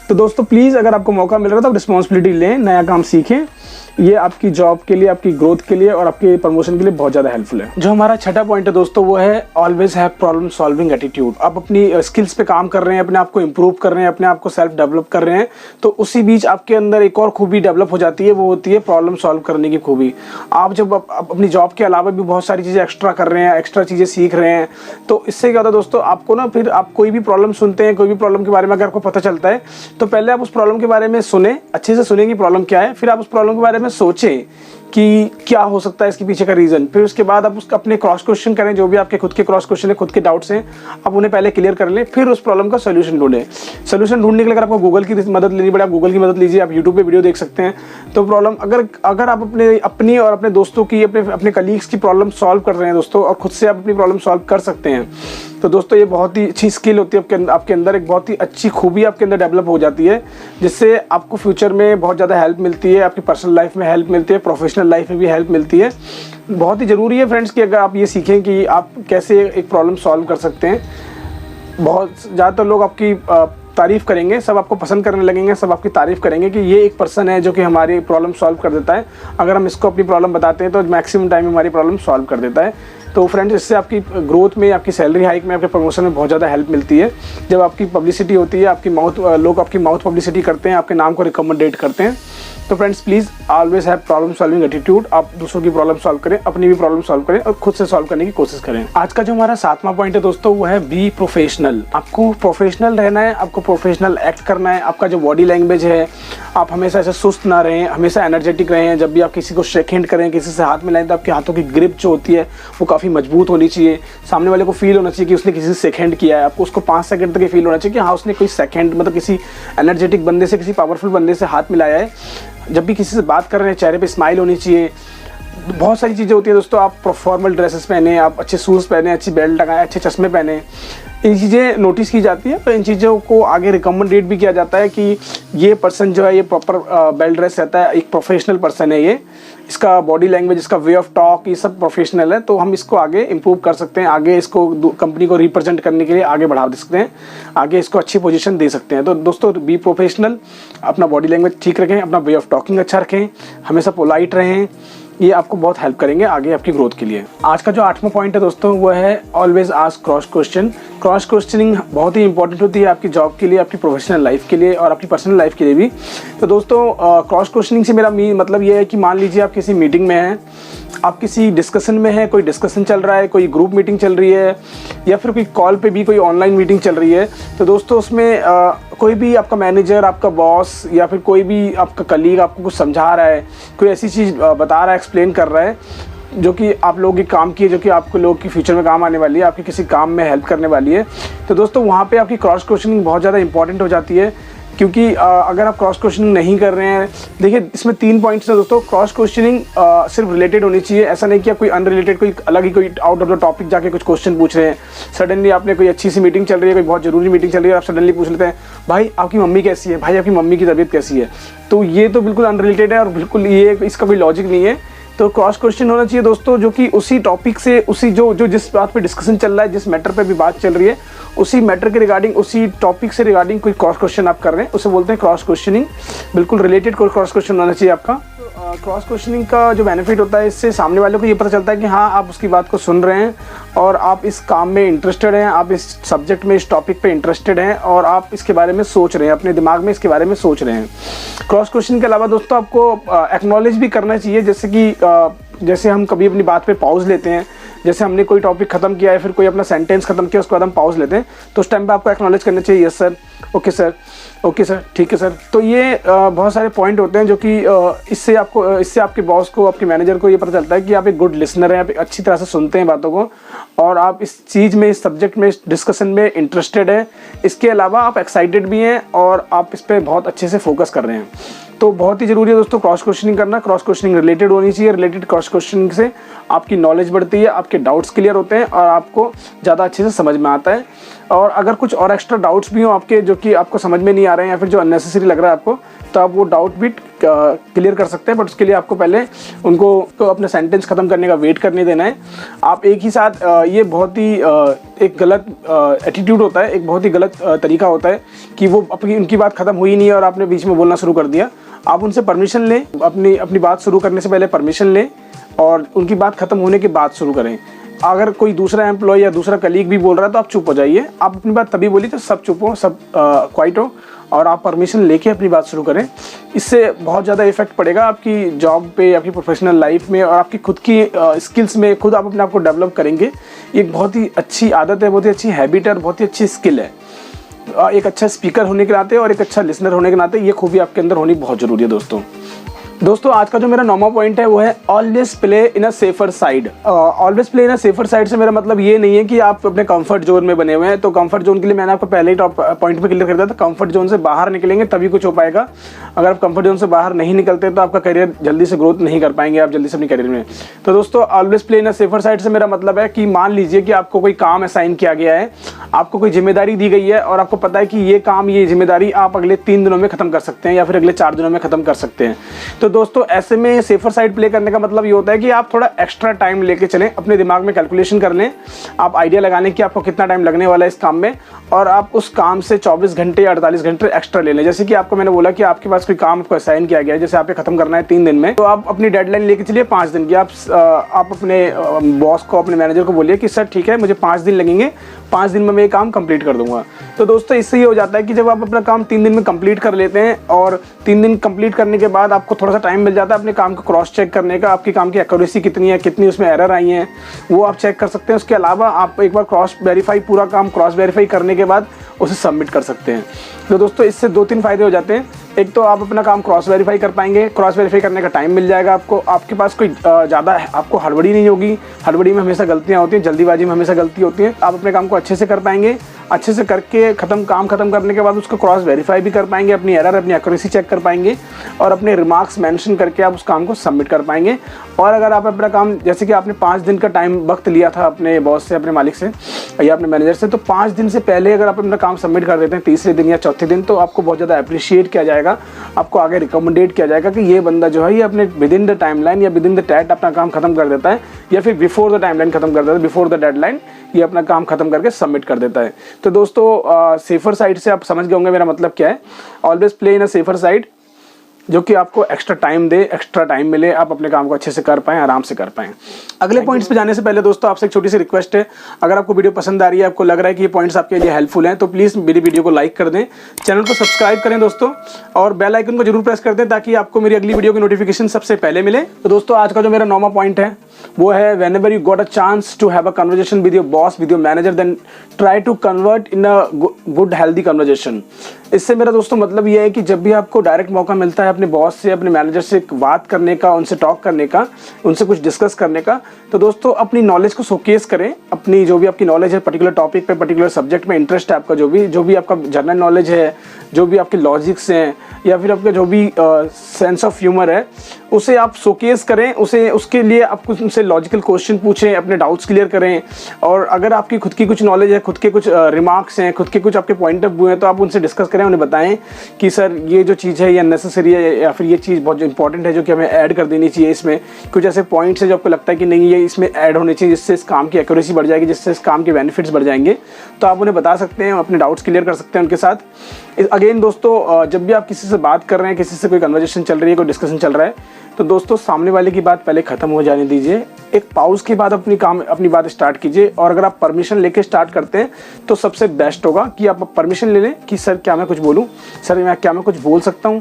तो दोस्तों प्लीज़, अगर आपको मौका मिल रहा है तो आप रिस्पॉन्सिबिलिटी लें, नया काम सीखें, ये आपकी जॉब के लिए, आपकी ग्रोथ के लिए और आपके प्रमोशन के लिए बहुत ज़्यादा हेल्पफुल है। जो हमारा छठा पॉइंट है दोस्तों, वो है always have problem solving attitude. आप अपनी स्किल्स पे काम कर रहे हैं, अपने आप को इम्प्रूव कर रहे हैं, अपने आप को सेल्फ डेवलप कर रहे हैं, तो उसी बीच आपके अंदर एक और खूबी डेवलप हो जाती है, वो होती है प्रॉब्लम सॉल्व करने की खूबी। आप जब अपनी जॉब के अलावा भी बहुत सारी चीज़ें एक्स्ट्रा कर रहे हैं, एक्स्ट्रा चीज़ें सीख रहे हैं, तो इससे क्या होता है दोस्तों, आपको ना फिर आप कोई भी प्रॉब्लम सुनते हैं, कोई भी प्रॉब्लम के बारे में अगर आपको पता चलता है, तो पहले आप उस प्रॉब्लम के बारे में सुने, अच्छे से सुने कि प्रॉब्लम क्या है, फिर आप उस प्रॉब्लम के बारे में सोचें कि क्या हो सकता है इसके पीछे का रीज़न। फिर उसके बाद आप उसका अपने क्रॉस क्वेश्चन करें, जो भी आपके खुद के क्रॉस क्वेश्चन है, खुद के डाउट्स हैं, आप उन्हें पहले क्लियर कर लें, फिर उस प्रॉब्लम का सोल्यूशन ढूंढें। सोल्यूशन ढूंढने के लिए अगर आपको गूगल की मदद लेनी पड़े, आप गूगल की मदद लीजिए, आप यूट्यूब पे वीडियो देख सकते हैं। तो प्रॉब्लम अगर आप अपनी और अपने दोस्तों की, अपने कलीग्स की प्रॉब्लम सॉल्व कर रहे हैं दोस्तों, और खुद से आप अपनी प्रॉब्लम सॉल्व कर सकते हैं, तो दोस्तों ये बहुत ही अच्छी स्किल होती है आपके अंदर, एक बहुत ही अच्छी खूबी आपके अंदर डेवलप हो जाती है, जिससे आपको फ्यूचर में बहुत ज़्यादा हेल्प मिलती है, आपकी पर्सनल लाइफ में हेल्प मिलती है, प्रोफेशनल लाइफ में भी हेल्प मिलती है। बहुत ही ज़रूरी है फ्रेंड्स कि अगर आप ये सीखें कि आप कैसे एक प्रॉब्लम सॉल्व कर सकते हैं। बहुत ज़्यादातर लोग आपकी तारीफ़ करेंगे, सब आपको पसंद करने लगेंगे, सब आपकी तारीफ़ करेंगे कि ये एक पर्सन है जो कि हमारी प्रॉब्लम सॉल्व कर देता है। अगर हम इसको अपनी प्रॉब्लम बताते हैं तो मैक्सिमम टाइम में हमारी प्रॉब्लम सॉल्व कर देता है। तो फ्रेंड्स, इससे आपकी ग्रोथ में, आपकी सैलरी हाइक में, आपके प्रमोशन में बहुत ज़्यादा हेल्प मिलती है। जब आपकी पब्लिसिटी होती है, लोग आपकी माउथ पब्लिसिटी करते हैं, आपके नाम को रिकमेंडेट करते हैं। तो friends please always have problem solving attitude. आप दूसरों की प्रॉब्लम सॉल्व करें, अपनी भी प्रॉब्लम सॉल्व करें और खुद से सॉल्व करने की कोशिश करें। आज का जो हमारा 7वां पॉइंट है दोस्तों, वो है बी प्रोफेशनल। आपको प्रोफेशनल रहना है, आपको प्रोफेशनल एक्ट करना है। आपका जो बॉडी लैंग्वेज है, आप हमेशा ऐसे सुस्त ना रहें, हमेशा एनर्जेटिक रहें। जब भी आप किसी को शेक हैंड करें, किसी से हाथ मिलाएं, तो आपके हाथों की ग्रिप जो होती है वो काफ़ी मजबूत होनी चाहिए। सामने वाले को फील होना चाहिए कि उसने किसी से शेक हैंड किया है। आपको उसको 5 सेकंड तक फील होना चाहिए कि हाँ, उसने कोई सेकंड, मतलब किसी एनर्जेटिक बंदे से, किसी पावरफुल बंदे से हाथ मिलाया है। जब भी किसी से बात कर रहे हैं, चेहरे पे स्माइल होनी चाहिए। बहुत सारी चीज़ें होती है दोस्तों, आप फॉर्मल ड्रेसेस पहने, आप अच्छे शूज़ पहने, अच्छी बेल्ट लगाएं, अच्छे चश्मे पहने, इन चीज़ें नोटिस की जाती है। तो इन चीज़ों को आगे रिकमेंडेट भी किया जाता है कि ये पर्सन जो है, ये प्रॉपर बेल ड्रेस रहता है, एक प्रोफेशनल पर्सन है ये, इसका बॉडी लैंग्वेज, इसका वे ऑफ टॉक, ये सब प्रोफेशनल है। तो हम इसको आगे इम्प्रूव कर सकते हैं, आगे इसको कंपनी को रिप्रेजेंट करने के लिए आगे बढ़ा सकते हैं, आगे इसको अच्छी पोजीशन दे सकते हैं। तो दोस्तों बी प्रोफेशनल, अपना बॉडी लैंग्वेज ठीक रखें, अपना वे ऑफ टॉकिंग अच्छा रखें, हमेशा पोलाइट रहें। ये आपको बहुत हेल्प करेंगे आगे आपकी ग्रोथ के लिए। आज का जो 8वां पॉइंट है दोस्तों, वो है always ask cross question. Cross questioning बहुत ही इंपॉर्टेंट होती है आपकी जॉब के लिए, आपकी प्रोफेशनल लाइफ के लिए और आपकी पर्सनल लाइफ के लिए भी। तो दोस्तों क्रॉस क्वेश्चनिंग से मेरा मतलब ये है कि मान लीजिए आप किसी मीटिंग में हैं, आप किसी डिस्कशन में हैं, कोई डिस्कशन चल रहा है, कोई ग्रुप मीटिंग चल रही है या फिर कोई कॉल पे भी कोई ऑनलाइन मीटिंग चल रही है। तो दोस्तों उसमें कोई भी आपका मैनेजर, आपका बॉस या फिर कोई भी आपका कलीग आपको कुछ समझा रहा है, कोई ऐसी चीज़ बता रहा है, एक्सप्लेन कर रहा है जो कि आप लोगों के काम की है, जो कि आपको लोग की फ्यूचर में काम आने वाली है, आपके किसी काम में हेल्प करने वाली है। तो दोस्तों वहाँ पे आपकी क्रॉस क्वेश्चनिंग बहुत ज़्यादा इंपॉर्टेंट हो जाती है, क्योंकि अगर आप क्रॉस क्वेश्चनिंग नहीं कर रहे हैं, देखिए इसमें 3 पॉइंट्स हैं दोस्तों। क्रॉस क्वेश्चनिंग सिर्फ रिलेटेड होनी चाहिए, ऐसा नहीं कि आप कोई अनरिलेटेड, कोई अलग ही कोई आउट ऑफ द टॉपिक जाके कुछ क्वेश्चन पूछ रहे हैं। सडनली आपने कोई अच्छी सी मीटिंग चल रही है, कोई बहुत ज़रूरी मीटिंग चल रही है, आप सडनली पूछ लेते हैं भाई आपकी मम्मी कैसी है, भाई आपकी मम्मी की तबीयत कैसी है। तो ये तो बिल्कुल अनरिलेटेड है और बिल्कुल ये इसका कोई लॉजिक नहीं है। तो क्रॉस क्वेश्चन होना चाहिए दोस्तों जो कि उसी टॉपिक से, उसी जो जिस बात पे डिस्कशन चल रहा है, जिस मैटर पे भी बात चल रही है, उसी मैटर के रिगार्डिंग, उसी टॉपिक से रिगार्डिंग कोई क्रॉस क्वेश्चन आप कर रहे हैं, उसे बोलते हैं क्रॉस क्वेश्चनिंग। बिल्कुल रिलेटेड कोई क्रॉस क्वेश्चन होना चाहिए आपका। क्रॉस क्वेश्चनिंग का जो बेनिफिट होता है, इससे सामने वाले को ये पता चलता है कि हाँ आप उसकी बात को सुन रहे हैं और आप इस काम में इंटरेस्टेड हैं, आप इस सब्जेक्ट में, इस टॉपिक पे इंटरेस्टेड हैं और आप इसके बारे में सोच रहे हैं, अपने दिमाग में इसके बारे में सोच रहे हैं। क्रॉस क्वेश्चन के अलावा दोस्तों आपको एक्नॉलेज भी करना चाहिए, जैसे हम कभी अपनी बात पे पॉज लेते हैं, जैसे हमने कोई टॉपिक खत्म किया है, फिर कोई अपना सेंटेंस खत्म किया, उसके बाद हम पॉज लेते हैं, तो उस टाइम पे आपको एक्नॉलेज करना चाहिए, yes sir, okay sir, okay sir, ठीक है सर। तो ये बहुत सारे पॉइंट होते हैं जो कि इससे आपके बॉस को, आपके मैनेजर को ये पता चलता है कि आप एक गुड लिसनर हैं, आप अच्छी तरह से सुनते हैं बातों को और आप इस चीज़ में, इस सब्जेक्ट में, इस डिस्कशन में इंटरेस्टेड है। इसके अलावा आप एक्साइटेड भी हैं और आप इस पर बहुत अच्छे से फोकस कर रहे हैं। तो बहुत ही ज़रूरी है दोस्तों क्रॉस क्वेश्चनिंग करना। क्रॉस क्वेश्चनिंग रिलेटेड होनी चाहिए। रिलेटेड क्रॉस क्वेश्चनिंग से आपकी नॉलेज बढ़ती है, आपके डाउट्स क्लियर होते हैं और आपको ज़्यादा अच्छे से समझ में आता है। और अगर कुछ और एक्स्ट्रा डाउट्स भी हो आपके जो कि आपको समझ में नहीं आ रहे हैं या फिर जो अननेसेसरी लग रहा है आपको, तो आप वो डाउट भी क्लियर कर सकते हैं। बट उसके लिए आपको पहले उनको अपना सेंटेंस ख़त्म करने का वेट करने देना है। आप एक ही साथ ये बहुत ही एक गलत एटीट्यूड होता है, एक बहुत ही गलत तरीका होता है कि वो उनकी बात ख़त्म हुई नहीं है और आपने बीच में बोलना शुरू कर दिया। आप उनसे परमिशन लें, अपनी बात शुरू करने से पहले परमिशन लें और उनकी बात ख़त्म होने के बाद शुरू करें। अगर कोई दूसरा एम्प्लॉय या दूसरा कलीग भी बोल रहा है तो आप चुप हो जाइए। आप अपनी बात तभी बोलिए तो सब चुप हो, सब क्वाइट हो और आप परमिशन लेके अपनी बात शुरू करें। इससे बहुत ज़्यादा इफेक्ट पड़ेगा आपकी जॉब पे, आपकी प्रोफेशनल लाइफ में और आपकी खुद की स्किल्स में। खुद आप अपने आप को डेवलप करेंगे। एक बहुत ही अच्छी आदत है, बहुत ही अच्छी हैबिट है और बहुत ही अच्छी स्किल है। एक अच्छा स्पीकर होने के नाते और एक अच्छा लिसनर होने के नाते ये खूबी आपके अंदर होनी बहुत ज़रूरी है दोस्तों आज का जो मेरा 9वां पॉइंट है वो है always play in a safer side. Always play in a safer side से मेरा मतलब ये नहीं है कि आप अपने कंफर्ट जोन में बने हुए हैं। तो कंफर्ट जोन के लिए मैंने आपको पहले ही टॉप पॉइंट पे क्लियर कर दिया था, कंफर्ट जोन से बाहर निकलेंगे तभी कुछ हो पाएगा। अगर आप कंफर्ट जोन से बाहर नहीं निकलते तो आपका करियर जल्दी से ग्रोथ नहीं कर पाएंगे आप जल्दी से अपने करियर में। तो दोस्तों always play in a safer side से मेरा मतलब है कि मान लीजिए कि आपको कोई काम असाइन किया गया है, आपको कोई जिम्मेदारी दी गई है और आपको पता है कि ये काम, ये जिम्मेदारी आप अगले 3 दिनों में खत्म कर सकते हैं या फिर अगले 4 दिनों में खत्म कर सकते हैं। तो दोस्तों ऐसे में सेफर साइड प्ले करने का मतलब ये होता है कि आप थोड़ा एक्स्ट्रा टाइम लेके चलें, अपने दिमाग में कैलकुलेशन कर लें, आप आइडिया लगा लें कि आपको कितना टाइम लगने वाला है इस काम में और आप उस काम से 24 घंटे या 48 घंटे एक्स्ट्रा ले लें। जैसे कि आपको मैंने बोला कि आपके पास कोई काम आपको असाइन किया गया है, जैसे आपको खत्म करना है 3 दिन में, तो आप अपनी डेडलाइन लेके चलिए 5 दिन की। आप अपने बॉस को, अपने मैनेजर को बोलिए कि सर ठीक है, मुझे 5 दिन लगेंगे, 5 दिन में मैं ये काम कंप्लीट कर दूंगा। तो दोस्तों इससे ये हो जाता है कि जब आप अपना काम 3 दिन में कंप्लीट कर लेते हैं और 3 दिन कंप्लीट करने के बाद आपको थोड़ा सा टाइम मिल जाता है अपने काम को क्रॉस चेक करने का, आपके काम की एक्यूरेसी कितनी है, कितनी उसमें एरर आई हैं, वो आप चेक कर सकते हैं। उसके अलावा आप एक बार क्रॉस वेरीफाई, पूरा काम क्रॉस वेरीफाई करने के बाद उसे सबमिट कर सकते हैं। तो दोस्तों इससे 2-3 फायदे हो जाते हैं। एक तो आप अपना काम क्रॉस वेरीफाई कर पाएंगे, क्रॉस वेरीफाई करने का टाइम मिल जाएगा आपको, आपके पास कोई ज़्यादा आपको हड़बड़ी नहीं होगी। हड़बड़ी में हमेशा गलतियाँ होती हैं, जल्दीबाजी में हमेशा गलती होती है। आप अपने काम को अच्छे से कर पाएंगे, अच्छे से करके काम खत्म करने के बाद उसको क्रॉस वेरीफाई भी कर पाएंगे, अपनी एरर, अपनी एक्यूरेसी चेक कर पाएंगे और अपने रिमार्क्स मेंशन करके आप उस काम को सबमिट कर पाएंगे। और अगर आप अपना काम, जैसे कि आपने 5 दिन का टाइम वक्त लिया था अपने बॉस से, अपने मालिक से या अपने मैनेजर से, तो 5 दिन से पहले अगर आप अपना काम सबमिट कर देते हैं तीसरे दिन या चौथे दिन, तो आपको बहुत ज़्यादा अप्रिशिएट किया जाएगा, आपको आगे रिकमेंडेट किया जाएगा कि ये बंदा जो है ये अपने विद इन द टाइमलाइन या विद इन द टैट अपना काम खत्म कर देता है या फिर बिफोर द टाइमलाइन खत्म कर देता है, बिफोर द डेडलाइन ये अपना काम खत्म करके सबमिट कर देता है। तो दोस्तों सेफर साइड से आप समझ गए होंगे मेरा मतलब क्या है। Always play in a safer side. जो कि आपको एक्स्ट्रा टाइम दे, एक्स्ट्रा टाइम मिले, आप अपने काम को अच्छे से कर पाएं, आराम से कर पाएं। अगले पॉइंट्स पे जाने से पहले दोस्तों आपसे एक छोटी सी रिक्वेस्ट है, अगर आपको वीडियो पसंद आ रही है, आपको लग रहा है कि ये पॉइंट्स आपके लिए हेल्पफुल हैं, तो प्लीज़ मेरी वीडियो को लाइक कर दें, चैनल को सब्सक्राइब करें दोस्तों, और बेल आइकन को जरूर प्रेस कर दें ताकि आपको मेरी अगली वीडियो की नोटिफिकेशन सबसे पहले मिले। तो दोस्तों आज का जो मेरा 9वां पॉइंट है वो है, whenever you got a chance to have a conversation with your boss, with your manager, then try to convert in a good healthy conversation। इससे मेरा दोस्तों मतलब ये है कि जब भी आपको डायरेक्ट मौका मिलता है अपने बॉस से, अपने मैनेजर से बात करने का, उनसे टॉक करने का, उनसे कुछ डिस्कस करने का, तो दोस्तों अपनी नॉलेज को शोकेस करें। अपनी जो भी आपकी नॉलेज है, पर्टिकुलर टॉपिक पे, पर्टिकुलर सब्जेक्ट में इंटरेस्ट है आपका, जो भी आपका जनरल नॉलेज है, जो भी आपके लॉजिक्स हैं, या फिर आपका जो भी सेंस ऑफ ह्यूमर है, उसे आप शोकेस करें। उसके लिए आप उनसे लॉजिकल क्वेश्चन पूछें, अपने डाउट्स क्लियर करें। और अगर आपकी खुद की कुछ नॉलेज है, खुद के कुछ रिमार्क्स हैं, खुद के कुछ आपके पॉइंट ऑफ व्यू हैं, तो आप उनसे डिस्कस करें, उन्हें बताएं कि सर ये जो चीज़ है ये नेसेसरी है, या फिर ये चीज़ बहुत इंपॉर्टेंट है जो कि हमें ऐड कर देनी चाहिए। इसमें कुछ ऐसे पॉइंट्स है जो आपको लगता है कि नहीं ये इसमें ऐड होने चाहिए, जिससे इस काम की एक्यूरेसी बढ़ जाएगी, जिससे इस काम के बेनिफिट्स बढ़ जाएंगे, तो आप उन्हें बता सकते हैं, अपने डाउट्स क्लियर कर सकते हैं उनके साथ। अगेन दोस्तों, जब भी आप किसी से बात कर रहे हैं, किसी से कोई कन्वर्सेशन चल रही है, कोई डिस्कशन चल रहा है, तो दोस्तों सामने वाले की बात पहले ख़त्म हो जाने दीजिए। एक पाउज के बाद अपनी बात स्टार्ट कीजिए। और अगर आप परमिशन लेके स्टार्ट करते हैं तो सबसे बेस्ट होगा कि आप परमिशन ले लें कि सर क्या मैं कुछ बोलूं, सर क्या मैं कुछ बोल सकता हूं,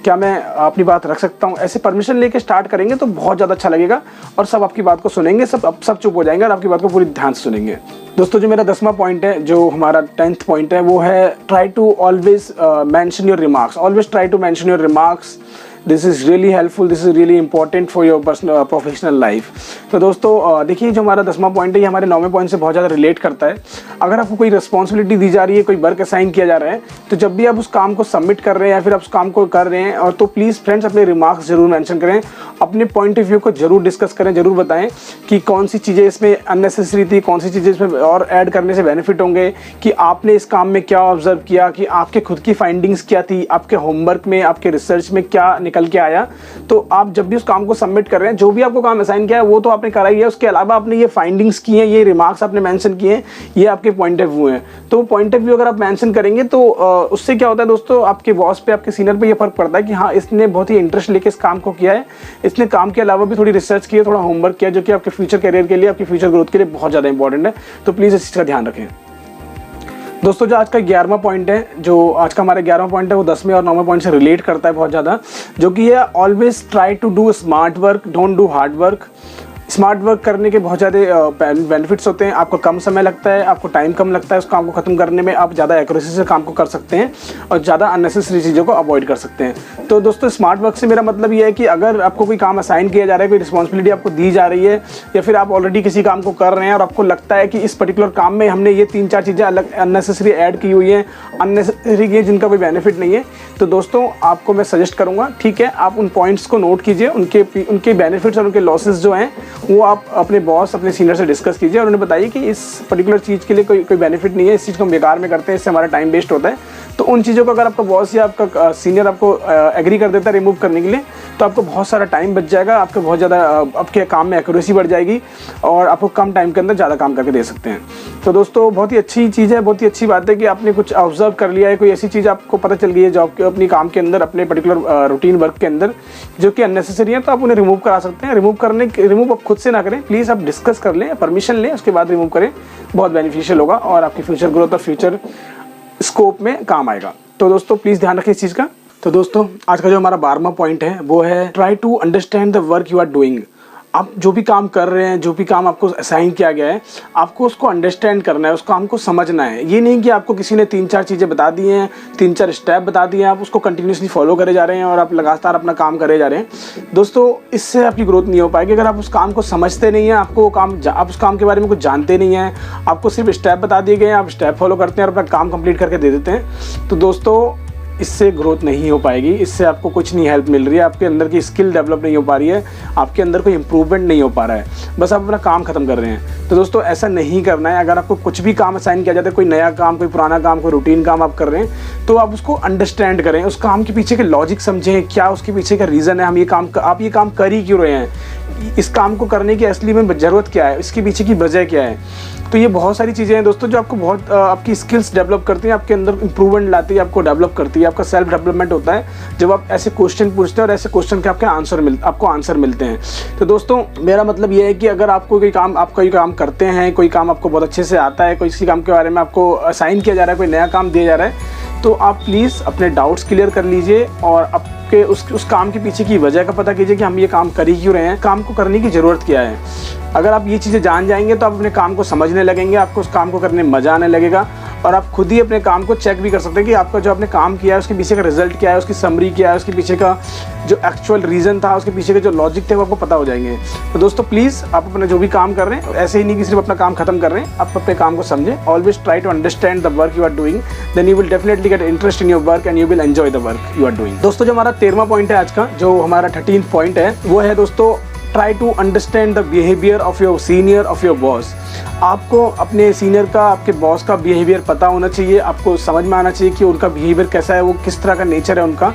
क्या मैं अपनी बात रख सकता हूं। ऐसे परमिशन लेके स्टार्ट करेंगे तो बहुत ज़्यादा अच्छा लगेगा और सब आपकी बात को सुनेंगे, सब चुप हो जाएंगे और आपकी बात को पूरी ध्यान से सुनेंगे। दोस्तों जो मेरा 10वां पॉइंट है, जो हमारा 10th पॉइंट है, वो है try to always mention your remarks. Always try to mention your remarks. This is really helpful, this is really important for your personal professional life. तो दोस्तों देखिए, जो हमारा 10वां पॉइंट है ये हमारे 9वें पॉइंट से बहुत ज़्यादा रिलेट करता है। अगर आपको कोई रिस्पॉन्सिबिलिटी दी जा रही है, कोई वर्क असाइन किया जा रहा है, तो जब भी आप उस काम को सबमिट कर रहे हैं या फिर आप उस काम को कर रहे हैं, और तो प्लीज़ फ्रेंड्स अपने रिमार्क्स जरूर मेंशन करें, अपने पॉइंट ऑफ व्यू को जरूर डिस्कस करें, जरूर बताएं कि कौन सी चीज़ें इसमें अननेसेसरी थी, कौन सी चीज़ें इसमें और ऐड करने से बेनिफिट होंगे, कि आपने इस काम में क्या ऑब्जर्व किया, कि आपके खुद की फाइंडिंग्स क्या थी, आपके होमवर्क में, आपके रिसर्च में क्या निकल के आया। तो आप जब भी उस काम को सबमिट कर रहे हैं, जो भी आपको काम असाइन किया है वो तो आपने करा ही है, उसके अलावा आपने ये फाइंडिंग्स की हैं, ये रिमार्क्स आपने मेंशन किए हैं, ये आपके पॉइंट ऑफ व्यू हैं। तो पॉइंट ऑफ व्यू अगर आप मेंशन करेंगे तो उससे क्या होता है दोस्तों, आपके बॉस पे, आपके सीनियर पे ये फर्क पड़ता है कि हाँ इसने बहुत ही इंटरेस्ट लेके इस काम को किया है, इसने काम के अलावा भी थोड़ी रिसर्च की है, थोड़ा होमवर्क किया, जो कि आपके फ्यूचर करियर के लिए, आपकी फ्यूचर ग्रोथ के लिए बहुत ज़्यादा इंपॉर्टेंट है। तो प्लीज़ इस चीज़ का ध्यान रखें। दोस्तों जो आज का 11वां पॉइंट है, जो आज का हमारा 11वां पॉइंट है, वो 10वें और 9वें पॉइंट से रिलेट करता है बहुत ज़्यादा, जो कि है always try to do smart work, don't do hard work. Smart work करने के बहुत ज़्यादा बेनिफिट्स होते हैं। आपको कम समय लगता है, आपको टाइम कम लगता है उस काम को ख़त्म करने में, आप ज़्यादा एक्यूरेसी से काम को कर सकते हैं और ज़्यादा अननेसेसरी चीज़ों को अवॉइड कर सकते हैं। तो दोस्तों स्मार्ट वर्क से मेरा मतलब ये है कि अगर आपको कोई काम असाइन किया जा रहा है, कोई रिस्पॉन्सिबिलिटी आपको दी जा रही है, या फिर आप ऑलरेडी किसी काम को कर रहे हैं और आपको लगता है कि इस पर्टिकुलर काम में हमने ये 3-4 चीज़ें अलग अननेसेसरी ऐड की हुई हैं, अननेसेसरी की जिनका कोई बेनिफिट नहीं है, तो दोस्तों आपको मैं सजेस्ट करूँगा, ठीक है, आप उन पॉइंट्स को नोट कीजिए, उनके बेनिफिट्स और उनके लॉसेस जो हैं वो आप अपने बॉस, अपने सीनियर से डिस्कस कीजिए और उन्हें बताइए कि इस पर्टिकुलर चीज़ के लिए कोई बेनिफिट नहीं है, इस चीज़ को हम बेकार में करते हैं, इससे हमारा टाइम वेस्ट होता है। तो उन चीज़ों को अगर आपका बॉस या आपका सीनियर आपको एग्री कर देता है रिमूव करने के लिए, तो आपको बहुत सारा टाइम बच जाएगा, आपको बहुत ज़्यादा आपके काम में एक्यूरेसी बढ़ जाएगी और आपको कम टाइम के अंदर ज़्यादा काम करके दे सकते हैं। तो दोस्तों बहुत ही अच्छी चीज़ है, बहुत ही अच्छी बात है कि आपने कुछ ऑब्जर्व कर लिया है, कोई ऐसी चीज़ आपको पता चल गई है जॉब के अपनी काम के अंदर, अपने पर्टिकुलर रूटीन वर्क के अंदर जो कि अननेसेसरी है, तो आप उन्हें रिमूव करा सकते हैं। रिमूव आप खुद से ना करें, प्लीज़ आप डिस्कस कर लें, परमिशन लें, उसके बाद रिमूव करें, बहुत बेनिफिशियल होगा और आपकी फ्यूचर ग्रोथ और फ्यूचर स्कोप में काम आएगा। तो दोस्तों प्लीज़ ध्यान रखें इस चीज़ का। तो दोस्तों आज का जो हमारा 12वां पॉइंट है वो है try to understand the work you are doing. आप जो भी काम कर रहे हैं, जो भी काम आपको असाइन किया गया है, आपको उसको अंडरस्टैंड करना है, उस काम को समझना है। ये नहीं कि आपको किसी ने 3-4 चीज़ें बता दी हैं, 3-4 स्टेप बता दिए हैं, आप उसको कंटिन्यूसली फॉलो करे जा रहे हैं और आप लगातार अपना काम करे जा रहे हैं। दोस्तों इससे आपकी ग्रोथ नहीं हो पाएगी अगर आप उस काम को समझते नहीं हैं, आप उस काम के बारे में कुछ जानते नहीं हैं, आपको सिर्फ स्टेप बता दिए गए हैं, आप स्टेप फॉलो करते हैं और अपना काम कंप्लीट करके दे देते हैं। तो दोस्तों इससे ग्रोथ नहीं हो पाएगी, इससे आपको कुछ नहीं हेल्प मिल रही है, आपके अंदर की स्किल डेवलप नहीं हो पा रही है, आपके अंदर कोई इंप्रूवमेंट नहीं हो पा रहा है, बस आप अपना काम खत्म कर रहे हैं। तो दोस्तों ऐसा नहीं करना है। अगर आपको कुछ भी काम असाइन किया जाता है, कोई नया काम, कोई पुराना काम, कोई रूटीन काम आप कर रहे हैं, तो आप उसको अंडरस्टैंड करें, उस काम के पीछे के लॉजिक समझें, क्या उसके पीछे का रीज़न है, आप ये काम कर ही क्यों रहे हैं, इस काम को करने की असली में ज़रूरत क्या है, इसके पीछे की वजह क्या है। तो ये बहुत सारी चीज़ें हैं दोस्तों जो आपको बहुत आपकी स्किल्स डेवलप करती हैं, आपके अंदर इंप्रूवमेंट लाती है, आपको डेवलप करती है, आपका सेल्फ डेवलपमेंट होता है जब आप ऐसे क्वेश्चन पूछते हैं और ऐसे क्वेश्चन के आपको आंसर मिलते हैं। तो दोस्तों मेरा मतलब ये है कि अगर आपको आप कोई काम करते हैं, कोई काम आपको बहुत अच्छे से आता है, कोई किसी काम के बारे में आपको असाइन किया जा रहा है, कोई नया काम दिया जा रहा है, तो आप प्लीज़ अपने डाउट्स क्लियर कर लीजिए और आपके उस काम के पीछे की वजह का पता कीजिए कि हम ये काम कर ही क्यों रहे हैं, काम को करने की ज़रूरत क्या है। अगर आप ये चीज़ें जान जाएंगे तो आप अपने काम को समझने लगेंगे, आपको उस काम को करने में मज़ा आने लगेगा और आप खुद ही अपने काम को चेक भी कर सकते हैं कि आपका जो आपने काम किया है उसके पीछे का रिजल्ट क्या है, उसकी समरी क्या है, उसके पीछे का जो एक्चुअल रीज़न था, उसके पीछे के जो लॉजिक थे वो आपको पता हो जाएंगे। तो दोस्तों प्लीज़ आप अपना जो भी काम कर रहे हैं ऐसे ही नहीं कि सिर्फ अपना काम खत्म कर रहे हैं, आप अपने काम को समझें। Always try to understand the work you are doing, then you will definitely get interest in your work and you will enjoy the work you are doing. दोस्तों जो हमारा 13वां पॉइंट है आज का, जो हमारा 13th पॉइंट है, वो है दोस्तों try to understand the behaviour of your senior, of your boss. आपको अपने सीनियर का, आपके बॉस का बिहेवियर पता होना चाहिए, आपको समझ में आना चाहिए कि उनका बिहेवियर कैसा है, वो किस तरह का नेचर है उनका।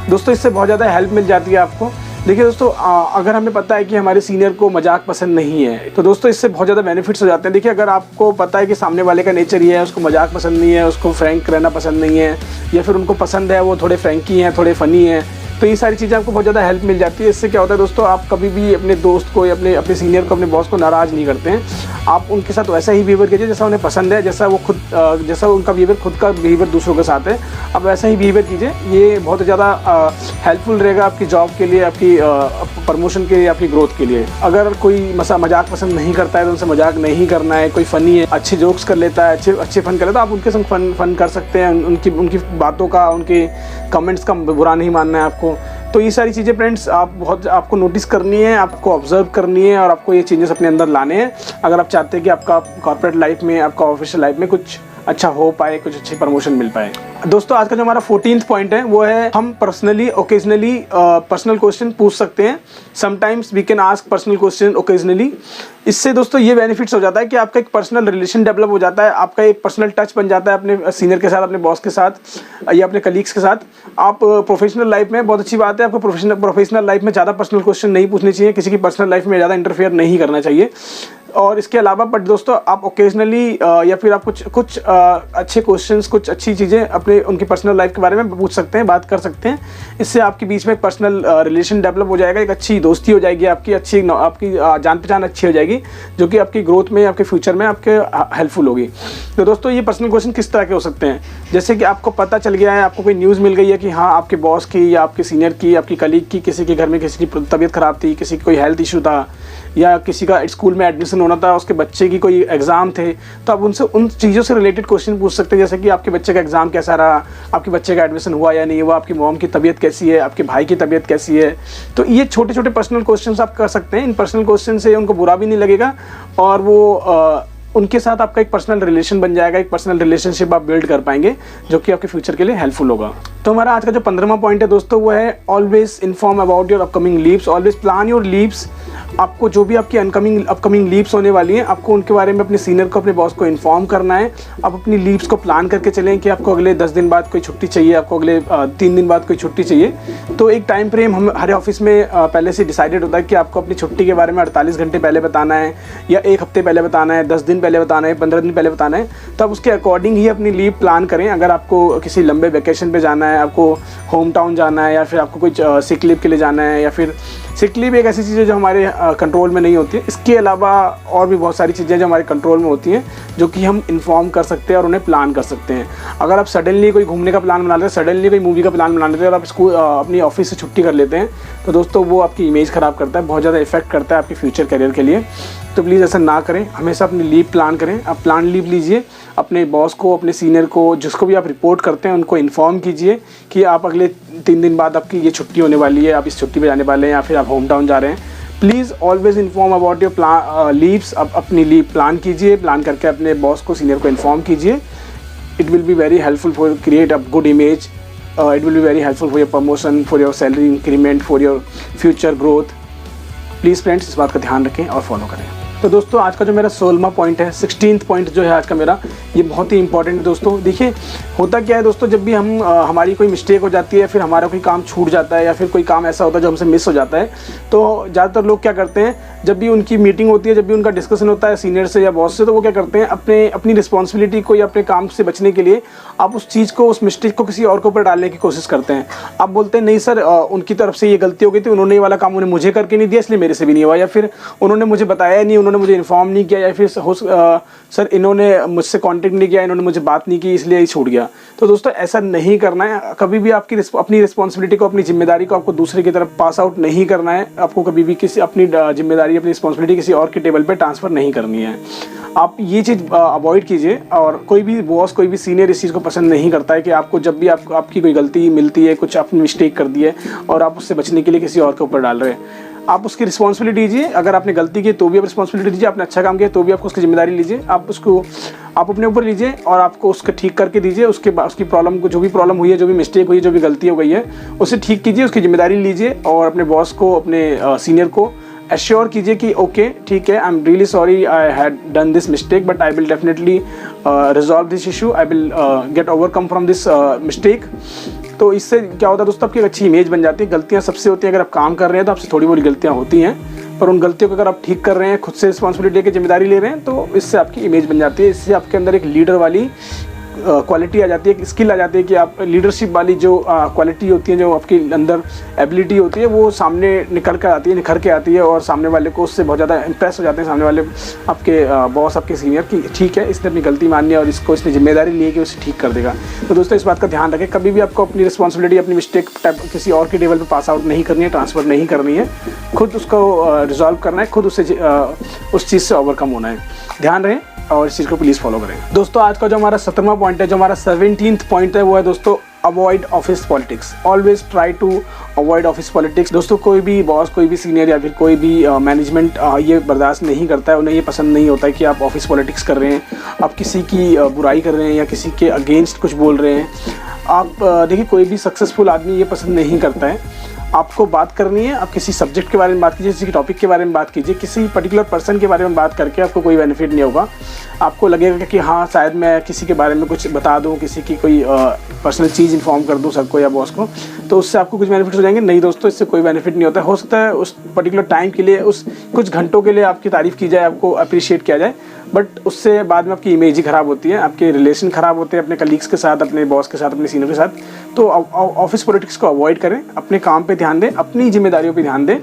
दोस्तों इससे बहुत ज़्यादा हेल्प मिल जाती है आपको। देखिए दोस्तों अगर हमें पता है कि हमारे सीनियर को मजाक पसंद नहीं है तो दोस्तों इससे बहुत ज़्यादा बेनिफिट्स हो जाते हैं। देखिए अगर आपको पता है कि सामने वाले का नेचर ये है, उसको मजाक पसंद नहीं है, उसको फ्रैंक रहना पसंद नहीं है, या फिर उनको पसंद है वो थोड़े फ्रैंकी हैं, थोड़े फ़नी हैं, तो ये सारी चीज़ें आपको बहुत ज़्यादा हेल्प मिल जाती है। इससे क्या होता है दोस्तों, आप कभी भी अपने दोस्त को या अपने सीनियर को, अपने बॉस को नाराज़ नहीं करते हैं। आप उनके साथ वैसा ही बिहेवियर कीजिए जैसा उन्हें पसंद है, जैसा उनका बिहेवियर, खुद का बिहेवियर दूसरों के साथ है, आप वैसा ही बिहेवियर कीजिए। ये बहुत ज़्यादा हेल्पफुल रहेगा आपकी जॉब के लिए, आपकी प्रमोशन के लिए, आपकी ग्रोथ के लिए। अगर कोई मजाक पसंद नहीं करता है तो उनसे मजाक नहीं करना है। कोई फ़नी है, अच्छे जोक्स कर लेता है, अच्छे फ़न कर लेता है, आप उनके संग फ़न कर सकते हैं। उनकी बातों का, उनके कमेंट्स का बुरा नहीं मानना है आपको। तो ये सारी चीज़ें फ्रेंड्स आपको नोटिस करनी है, आपको ऑब्जर्व करनी है और आपको ये चेंजेस अपने अंदर लाने हैं अगर आप चाहते हैं कि आपका कॉर्पोरेट लाइफ में, आपका ऑफिशियल लाइफ में कुछ अच्छा हो पाए, कुछ अच्छी प्रमोशन मिल पाए। दोस्तों आज का जो हमारा 14th पॉइंट है वो है हम पर्सनली ओकेजनली पर्सनल क्वेश्चन पूछ सकते हैं। Sometimes we can ask personal question occasionally. इससे दोस्तों ये बेनिफिट्स हो जाता है कि आपका एक पर्सनल रिलेशन डेवलप हो जाता है, आपका एक पर्सनल टच बन जाता है अपने सीनियर के साथ, अपने बॉस के साथ या अपने कलीग्स के साथ। आप प्रोफेशनल लाइफ में, बहुत अच्छी बात है, आपको प्रोफेशनल लाइफ में ज़्यादा पर्सनल क्वेश्चन नहीं पूछने चाहिए, किसी की पर्सनल लाइफ में ज़्यादा इंटरफेयर नहीं करना चाहिए। और इसके अलावा बट दोस्तों आप ओकेजनली या फिर आप कुछ अच्छे क्वेश्चंस, कुछ अच्छी चीज़ें अपने उनकी पर्सनल लाइफ के बारे में पूछ सकते हैं, बात कर सकते हैं। इससे आपके बीच में एक पर्सनल रिलेशन डेवलप हो जाएगा, एक अच्छी दोस्ती हो जाएगी, आपकी जान पहचान अच्छी हो जाएगी, जो कि आपकी ग्रोथ में, आपके फ्यूचर में आपके हेल्पफुल होगी। तो दोस्तों ये पर्सनल क्वेश्चन किस तरह के हो सकते हैं, जैसे कि आपको पता चल गया है, आपको कोई न्यूज़ मिल गई है कि हाँ आपके बॉस की या आपके सीनियर की, आपकी कलीग की, किसी के घर में किसी की तबीयत ख़राब थी, किसी की कोई हेल्थ इशू था, या किसी का स्कूल में एडमिशन होना था, उसके बच्चे की कोई एग्ज़ाम थे, तो आप उनसे उन चीज़ों से रिलेटेड क्वेश्चन पूछ सकते हैं। जैसे कि आपके बच्चे का एग्ज़ाम कैसा रहा, आपके बच्चे का एडमिशन हुआ या नहीं हुआ, आपकी मॉम की तबीयत कैसी है, आपके भाई की तबीयत कैसी है। तो ये छोटे छोटे पर्सनल क्वेश्चन आप कर सकते हैं। इन पर्सनल क्वेश्चन से उनको बुरा भी नहीं लगेगा और वो उनके साथ आपका एक पर्सनल रिलेशन बन जाएगा, एक पर्सनल रिलेशनशिप आप बिल्ड कर पाएंगे, जो कि आपके फ्यूचर के लिए हेल्पफुल होगा। तो हमारा आज का जो 15वां पॉइंट है दोस्तों वो है always inform about your upcoming leaves, always plan your leaves. आपको जो भी आपकी अपकमिंग लीव्स होने वाली हैं, आपको उनके बारे में अपने सीनियर को, अपने बॉस को इन्फॉर्म करना है। आप अपनी लीव्स को प्लान करके चलें कि आपको अगले 10 दिन बाद कोई छुट्टी चाहिए, आपको अगले 3 दिन बाद कोई छुट्टी चाहिए। तो एक टाइम फ्रेम हम हर ऑफिस में पहले से डिसाइडेड होता है कि आपको अपनी छुट्टी के बारे में 48 घंटे पहले बताना है, या 1 हफ्ते पहले बताना है, 10 दिन पहले बताना है, 15 दिन पहले बताना है। तो आप उसके अकॉर्डिंग ही अपनी लीव प्लान करें। अगर आपको किसी लंबे वेकेशन पे जाना है, आपको होम टाउन जाना है, या फिर आपको कुछ सिक लीव के लिए जाना है, या फिर सिक लीव एक ऐसी चीज़ है जो हमारे कंट्रोल में नहीं होती है। इसके अलावा और भी बहुत सारी चीज़ें जो हमारे कंट्रोल में होती हैं, जो कि हम इन्फॉर्म कर सकते हैं और उन्हें प्लान कर सकते हैं। अगर आप सडनली कोई घूमने का प्लान बना लेते हैं, सडनली कोई मूवी का प्लान बना लेते हैं और आप अपनी ऑफिस से छुट्टी कर लेते हैं, तो दोस्तों वो आपकी इमेज ख़राब करता है, बहुत ज़्यादा इफेक्ट करता है आपके फ्यूचर करियर के लिए। तो प्लीज़ ऐसा ना करें, हमेशा अपनी लीव प्लान करें। आप प्लान लीव लीजिए, अपने बॉस को, अपने सीनियर को, जिसको भी आप रिपोर्ट करते हैं उनको इन्फॉर्म कीजिए कि आप अगले 3 दिन बाद आपकी ये छुट्टी होने वाली है, आप इस छुट्टी पे जाने वाले हैं, या फिर आप होम टाउन जा रहे हैं। Please always inform about your leaves. आप अपनी लीव प्लान कीजिए, प्लान करके अपने बॉस को, सीनियर को इन्फॉर्म कीजिए। It will be very helpful for create a good image. It will be very helpful for your promotion, for your salary increment, for your future growth. Please friends इस बात का ध्यान रखें और follow करें। तो दोस्तों आज का जो मेरा 16वां पॉइंट है, 16th पॉइंट जो है आज का मेरा, ये बहुत ही इंपॉर्टेंट है दोस्तों। देखिए होता क्या है दोस्तों, जब भी हम हमारी कोई मिस्टेक हो जाती है, फिर हमारा कोई काम छूट जाता है या फिर कोई काम ऐसा होता है जो हमसे मिस हो जाता है, तो ज़्यादातर लोग क्या करते हैं, जब भी उनकी मीटिंग होती है, जब भी उनका डिस्कशन होता है सीनियर से या बॉस से, तो वो क्या करते हैं, अपनी रिस्पॉन्सिबिलिटी को या अपने काम से बचने के लिए आप उस चीज़ को, उस मिस्टेक को किसी और के ऊपर डालने की कोशिश करते हैं। आप बोलते हैं नहीं सर, उनकी तरफ से ये गलती हो गई थी, उन्होंने ये वाला काम उन्हें मुझे करके नहीं दिया इसलिए मेरे से भी नहीं हुआ, या फिर उन्होंने मुझे बताया नहीं, उन्होंने मुझे इन्फॉर्म नहीं किया, या फिर सर इन्होंने मुझसे कांटेक्ट नहीं किया, इन्होंने मुझे बात नहीं की इसलिए ही छूट गया। तो दोस्तों ऐसा नहीं करना है, कभी भी आपकी अपनी रिस्पॉन्सिबिलिटी को, अपनी जिम्मेदारी को आपको दूसरे की तरफ पास आउट नहीं करना है। आपको कभी भी किसी अपनी जिम्मेदारी, अपनी रिस्पॉन्सिबिलिटी किसी और के टेबल पे ट्रांसफ़र नहीं करनी है। आप ये चीज़ अवॉइड कीजिए। और कोई भी बॉस, कोई भी सीनियर इस चीज़ को पसंद नहीं करता है कि आपको जब भी आपकी कोई गलती मिलती है, कुछ आपने मिस्टेक कर दी है और आप उससे बचने के लिए किसी और के ऊपर डाल रहे हैं। आप उसकी रिस्पॉन्सिबिलिटी लीजिए। अगर आपने गलती की तो भी आप रिस्पॉन्सिबिलिटी लीजिए, आपने अच्छा काम किया तो भी आपको उसकी जिम्मेदारी लीजिए। आप अपने ऊपर लीजिए और आपको उसको ठीक करके दीजिए। उसकी प्रॉब्लम को, जो भी प्रॉब्लम हुई है, जो भी मिस्टेक हुई है, जो भी गलती हो गई है, उसे ठीक कीजिए, उसकी जिम्मेदारी लीजिए और अपने बॉस को, अपने सीनियर को एश्योर कीजिए कि ओके ठीक है, I am really sorry, I had done this mistake, but I will definitely resolve this issue, I will get overcome from this mistake. तो इससे क्या होता है दोस्तों, आपकी एक अच्छी इमेज बन जाती है। गलतियां सबसे होती हैं, अगर आप काम कर रहे हैं तो आपसे थोड़ी बहुत गलतियां होती हैं, पर उन गलतियों को अगर आप ठीक कर रहे हैं, खुद से रिस्पॉन्सिबिलिटी की जिम्मेदारी ले रहे हैं, तो इससे आपकी इमेज बन जाती है। इससे आपके अंदर एक लीडर वाली क्वालिटी आ जाती है, एक स्किल आ जाती है कि आप लीडरशिप वाली जो क्वालिटी होती है, जो आपके अंदर एबिलिटी होती है, वो सामने निकल कर आती है, निखर के आती है और सामने वाले को उससे बहुत ज़्यादा इंप्रेस हो जाते हैं, सामने वाले आपके बॉस, आपके सीनियर, कि ठीक है इसने अपनी गलती मानी है और इसने जिम्मेदारी ली है कि उसे ठीक कर देगा। तो दोस्तों इस बात का ध्यान रखें, कभी भी आपको अपनी रिस्पॉन्सिबिलिटी, अपनी मिस्टेक किसी और के टेबल पर पास आउट नहीं करनी है, ट्रांसफ़र नहीं करनी है, खुद उसको रिजॉल्व करना है, खुद उस चीज़ से ओवरकम होना है। ध्यान रहे और इस चीज़ को प्लीज़ फॉलो करें। दोस्तों आज का जो हमारा 17वां पॉइंट है, जो हमारा 17th पॉइंट है, वो है दोस्तों avoid office politics. Always try to avoid office politics. दोस्तों कोई भी बॉस, कोई भी सीनियर या फिर कोई भी मैनेजमेंट ये बर्दाश्त नहीं करता है, उन्हें ये पसंद नहीं होता है कि आप ऑफिस पॉलिटिक्स कर रहे हैं, आप किसी की बुराई कर रहे हैं या किसी के अगेंस्ट कुछ बोल रहे हैं। आप देखिए, कोई भी सक्सेसफुल आदमी ये पसंद नहीं करता है। आपको बात करनी है, आप किसी सब्जेक्ट के बारे में बात कीजिए, किसी टॉपिक के बारे में बात कीजिए। किसी पर्टिकुलर पर्सन के बारे में बात करके आपको कोई बेनिफिट नहीं होगा। आपको लगेगा कि हाँ शायद मैं किसी के बारे में कुछ बता दूं, किसी की कोई पर्सनल चीज़ इन्फॉर्म कर दूं सबको या बॉस को, तो उससे आपको कुछ बेनिफिट हो जाएंगे। नहीं दोस्तों, इससे कोई बेनिफिट नहीं होता है। हो सकता है उस पर्टिकुलर टाइम के लिए, उस कुछ घंटों के लिए आपकी तारीफ़ की जाए, आपको अप्रिशिएट किया जाए, बट उससे बाद में आपकी इमेज ही ख़राब होती है, आपके रिलेशन ख़राब होते हैं अपने कलीग्स के साथ, अपने बॉस के साथ, अपने सीनियर के साथ। तो ऑफिस पॉलिटिक्स को अवॉइड करें, अपने काम पे ध्यान दें, अपनी जिम्मेदारियों पे ध्यान दें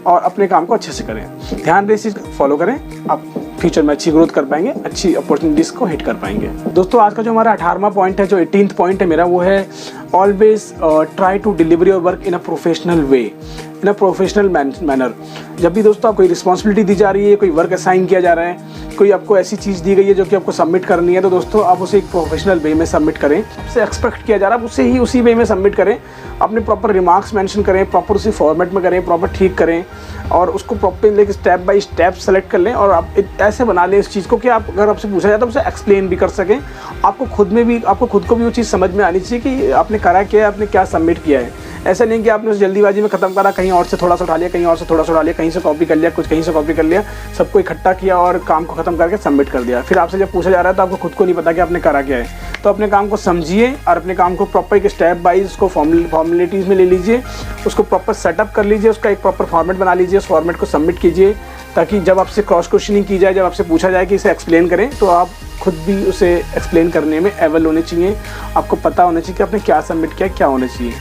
और अपने काम को अच्छे से करें। ध्यान दें, इस चीज़ को फॉलो करें, आप फ्यूचर में अच्छी ग्रोथ कर पाएंगे, अच्छी अपॉर्चुनिटीज़ को हिट कर पाएंगे। दोस्तों आज का जो हमारा 18वां पॉइंट है, जो 18th पॉइंट है मेरा, वो है always try to deliver your work in a professional way, in a professional manner. जब भी दोस्तों आपको कोई रिस्पॉन्सिबिलिटी दी जा रही है, कोई वर्क असाइन किया जा रहा है, कोई आपको ऐसी चीज़ दी गई है जो कि आपको सबमिट करनी है, तो दोस्तों आप उसे एक प्रोफेशनल वे में सबमिट करें। आपसे एक्सपेक्ट किया जा रहा है, आप उसे ही उसी वे में सबमिट करें। अपने प्रॉपर रिमार्क्स मेंशन करें, प्रॉपर उसी फॉर्मेट में करें, प्रॉपर ठीक करें और उसको प्रॉपर लेके स्टेप बाय स्टेप सेलेक्ट कर लें। और आप ऐसे बना लें इस चीज़ को कि आप, अगर आपसे पूछा जाए तो उसे एक्सप्लेन भी कर सकें। आपको खुद को भी वो चीज़ समझ में आनी चाहिए कि आपने करा क्या है, आपने क्या सबमिट किया है। ऐसा नहीं कि आपने उस जल्दीबाजी में ख़त्म करा, कहीं और से थोड़ा सा उठा लिया, कहीं और से थोड़ा सा उठा लिया, कहीं से कॉपी कर लिया, कुछ कहीं से कॉपी कर लिया, सबको इकट्ठा किया और काम को ख़त्म करके सबमिट कर दिया। फिर आपसे जब पूछा जा रहा है तो आपको खुद को नहीं पता कि आपने करा क्या है। तो अपने काम को समझिए और अपने काम को प्रॉपर एक स्टेप वाइज उसको फॉर्मेलिटीज़ में ले लीजिए, उसको प्रॉपर सेटअप कर लीजिए, उसका एक प्रॉपर फॉर्मेट बना लीजिए, उस फॉर्मेट को सबमिट कीजिए, ताकि जब आपसे क्रॉस क्वेश्चनिंग की जाए, जब आपसे पूछा जाए कि इसे एक्सप्लेन करें, तो आप खुद भी उसे एक्सप्लेन करने में एबल होने चाहिए। आपको पता होना चाहिए कि आपने क्या सबमिट किया, क्या होना चाहिए।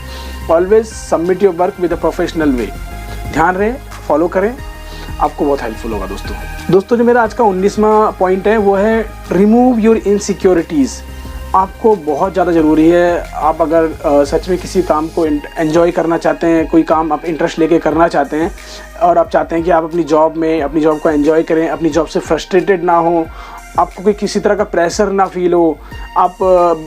Always submit your work with a professional वे। ध्यान रहे, फॉलो करें, आपको बहुत हेल्पफुल होगा। दोस्तों जो मेरा आज का 19वां पॉइंट है, वो है रिमूव योर इनसिक्योरिटीज़। आपको बहुत ज़्यादा ज़रूरी है, आप अगर सच में किसी काम को एंजॉय करना चाहते हैं, कोई काम आप इंटरेस्ट लेके करना चाहते हैं और आप चाहते हैं कि आप अपनी जॉब को एंजॉय करें, अपनी जॉब से फ्रस्ट्रेटेड ना हो आपको कोई किसी तरह का प्रेशर ना फील हो, आप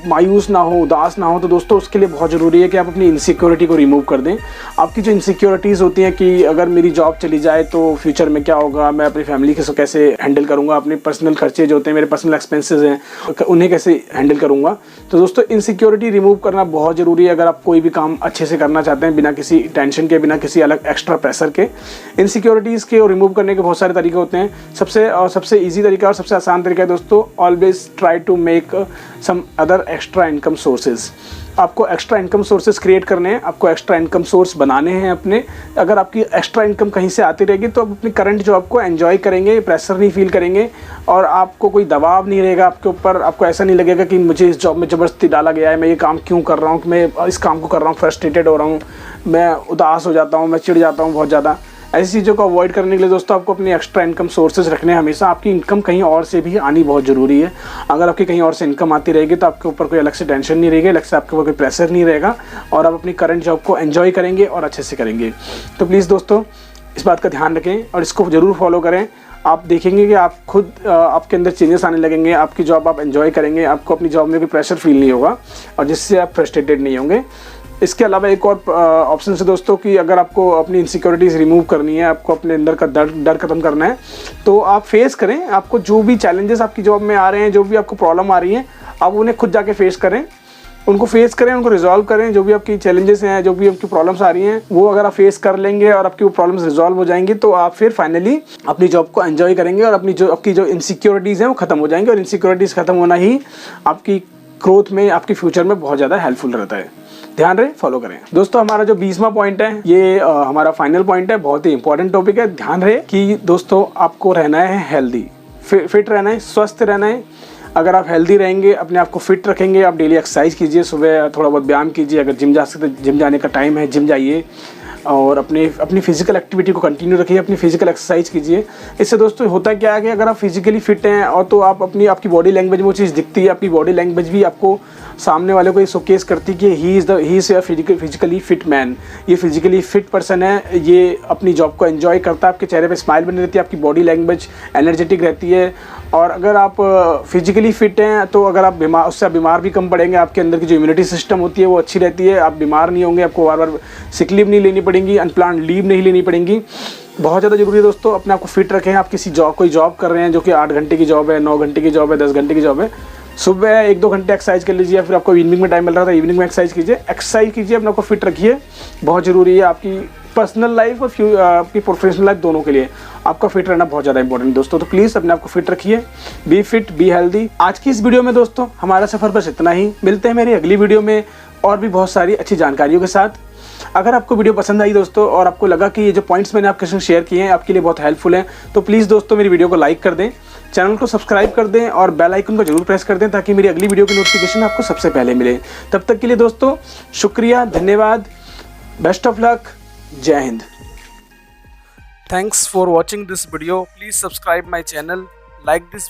मायूस ना हो, उदास ना हो, तो दोस्तों उसके लिए बहुत ज़रूरी है कि आप अपनी इनसिक्योरिटी को रिमूव कर दें। आपकी जो इनसिक्योरिटीज़ होती हैं कि अगर मेरी जॉब चली जाए तो फ्यूचर में क्या होगा, मैं अपनी फैमिली को कैसे हैंडल करूँगा, अपने पर्सनल खर्चे जो होते हैं, मेरे पर्सनल एक्सपेंसेस हैं, उन्हें कैसे हैंडल करूँगा। तो दोस्तों इनसिक्योरिटी रिमूव करना बहुत ज़रूरी है अगर आप कोई भी काम अच्छे से करना चाहते हैं, बिना किसी टेंशन के, बिना किसी अलग एक्स्ट्रा प्रेशर के। इनसिक्योरिटीज़ के रिमूव करने के बहुत सारे तरीके होते हैं। सबसे ईजी तरीका और सबसे आसान तरीका है दोस्तों, always try to make some other extra income sources. आपको एक्स्ट्रा इनकम सोर्सेज क्रिएट करने हैं, आपको एक्स्ट्रा इनकम सोर्स बनाने हैं अपने। अगर आपकी एक्स्ट्रा इनकम कहीं से आती रहेगी तो आप अपनी करंट जॉब को एंजॉय करेंगे, प्रेशर नहीं फील करेंगे और आपको कोई दबाव नहीं रहेगा आपके ऊपर। आपको ऐसा नहीं लगेगा कि मुझे इस जॉब में ज़बरदस्ती डाला गया है, मैं ये काम क्यों कर रहा हूँ, कि मैं इस काम को कर रहा हूँ, फ्रस्ट्रेटेड हो रहा हूँ, मैं उदास हो जाता हूँ, मैं चिढ़ जाता हूँ बहुत ज़्यादा। ऐसी चीज़ों को अवॉइड करने के लिए दोस्तों आपको अपनी एक्स्ट्रा इनकम सोर्सेज रखने हैं हमेशा। आपकी इनकम कहीं और से भी आनी बहुत ज़रूरी है। अगर आपकी कहीं और से इनकम आती रहेगी तो आपके ऊपर कोई अलग से टेंशन नहीं रहेगी, अलग से आपके ऊपर कोई प्रेशर नहीं रहेगा और आप अपनी करंट जॉब को एंजॉय करेंगे और अच्छे से करेंगे। तो प्लीज़ दोस्तों इस बात का ध्यान रखें और इसको ज़रूर फॉलो करें। आप देखेंगे कि आप खुद आपके अंदर चेंजेस आने लगेंगे, आपकी जॉब आप एंजॉय करेंगे, आपको अपनी जॉब में कोई प्रेशर फील नहीं होगा और जिससे आप फ्रस्ट्रेटेड नहीं होंगे। इसके अलावा एक और ऑप्शन है दोस्तों कि अगर आपको अपनी इनसिक्योरिटीज़ रिमूव करनी है, आपको अपने अंदर का डर खत्म करना है, तो आप फेस करें। आपको जो भी चैलेंजेस आपकी जॉब में आ रहे हैं, जो भी आपको प्रॉब्लम आ रही हैं, आप उन्हें खुद जाके फेस करें, उनको फेस करें, उनको रिजॉल्व करें। जो भी आपकी चैलेंजेस हैं, जो भी आपकी प्रॉब्लम्स आ रही हैं, वो अगर आप फेस कर लेंगे और आपकी वो प्रॉब्लम्स रिजॉल्व हो जाएंगी तो आप फिर फाइनली अपनी जॉब को एंजॉय करेंगे और आपकी जो इनसिक्योरिटीज़ हैं वो ख़त्म हो जाएंगी। और इनसिक्योरिटीज़ ख़त्म होना ही आपकी ग्रोथ में, आपकी फ्यूचर में बहुत ज़्यादा हेल्पफुल रहता है। ध्यान रहे, फॉलो करें। दोस्तों हमारा जो 20वां पॉइंट है, ये हमारा फाइनल पॉइंट है, बहुत ही इंपॉर्टेंट टॉपिक है। ध्यान रहे कि दोस्तों आपको रहना है हेल्दी, फिट रहना है, स्वस्थ रहना है। अगर आप हेल्दी रहेंगे, अपने आप को फिट रखेंगे, आप डेली एक्सरसाइज कीजिए, सुबह थोड़ा बहुत व्यायाम कीजिए, अगर जिम जा सकते जिम जाने का टाइम है जिम जाइए और अपनी फिजिकल एक्टिविटी को कंटिन्यू रखिए, अपनी फिजिकल एक्सरसाइज कीजिए। इससे दोस्तों होता क्या है कि अगर आप फिजिकली फिट हैं और तो आप आपकी बॉडी लैंग्वेज में वो चीज़ दिखती है, आपकी बॉडी लैंग्वेज भी आपको सामने वाले को ये शोकेस करती है कि he is a physically fit man, ये फिजिकली फिट पर्सन है, ये अपनी जॉब को एंजॉय करता है, आपके चेहरे पे स्माइल बनी रहती है, आपकी बॉडी लैंग्वेज एनर्जेटिक रहती है। और अगर आप फिजिकली फिट हैं तो अगर आप उससे बीमार भी कम पड़ेंगे, आपके अंदर की जो इम्यूनिटी सिस्टम होती है वो अच्छी रहती है, आप बीमार नहीं होंगे, आपको बार बार सिक लीव नहीं लेनी पड़ेंगी, अनप्लान्ड लीव नहीं लेनी पड़ेंगी। बहुत ज़्यादा जरूरी है दोस्तों अपने आप को फिट रखें। आप कोई जॉब कर रहे हैं जो कि 8 घंटे की जॉब है, 9 घंटे की जॉब है, 10 घंटे की जॉब है, सुबह 1-2 घंटे एक्सरसाइज कर लीजिए, फिर आपको इवनिंग में टाइम मिल रहा था इवनिंग में एक्सरसाइज कीजिए, अपने को फिट रखिए। बहुत ज़रूरी है आपकी पर्सनल लाइफ और आपकी प्रोफेशनल लाइफ दोनों के लिए आपका फिट रहना बहुत ज़्यादा इंपॉर्टेंट दोस्तों। तो प्लीज़ अपने आप को फिट रखिए, बी फिट बी हेल्दी। आज की इस वीडियो में दोस्तों हमारा सफ़र बस इतना ही। मिलते हैं मेरी अगली वीडियो में और भी बहुत सारी अच्छी जानकारियों के साथ। अगर आपको वीडियो पसंद आई दोस्तों और आपको लगा कि ये जो पॉइंट्स मैंने आपके संग शेयर किए हैं आपके लिए बहुत हेल्पफुल हैं, तो प्लीज़ दोस्तों मेरी वीडियो को लाइक कर दें, चैनल को सब्सक्राइब कर दें और बेल आइकन को जरूर प्रेस कर दें ताकि मेरी अगली वीडियो की नोटिफिकेशन आपको सबसे पहले मिले। तब तक के लिए दोस्तों शुक्रिया, धन्यवाद, बेस्ट ऑफ लक, जय Hind. Thanks for watching this video. Please subscribe my channel, like this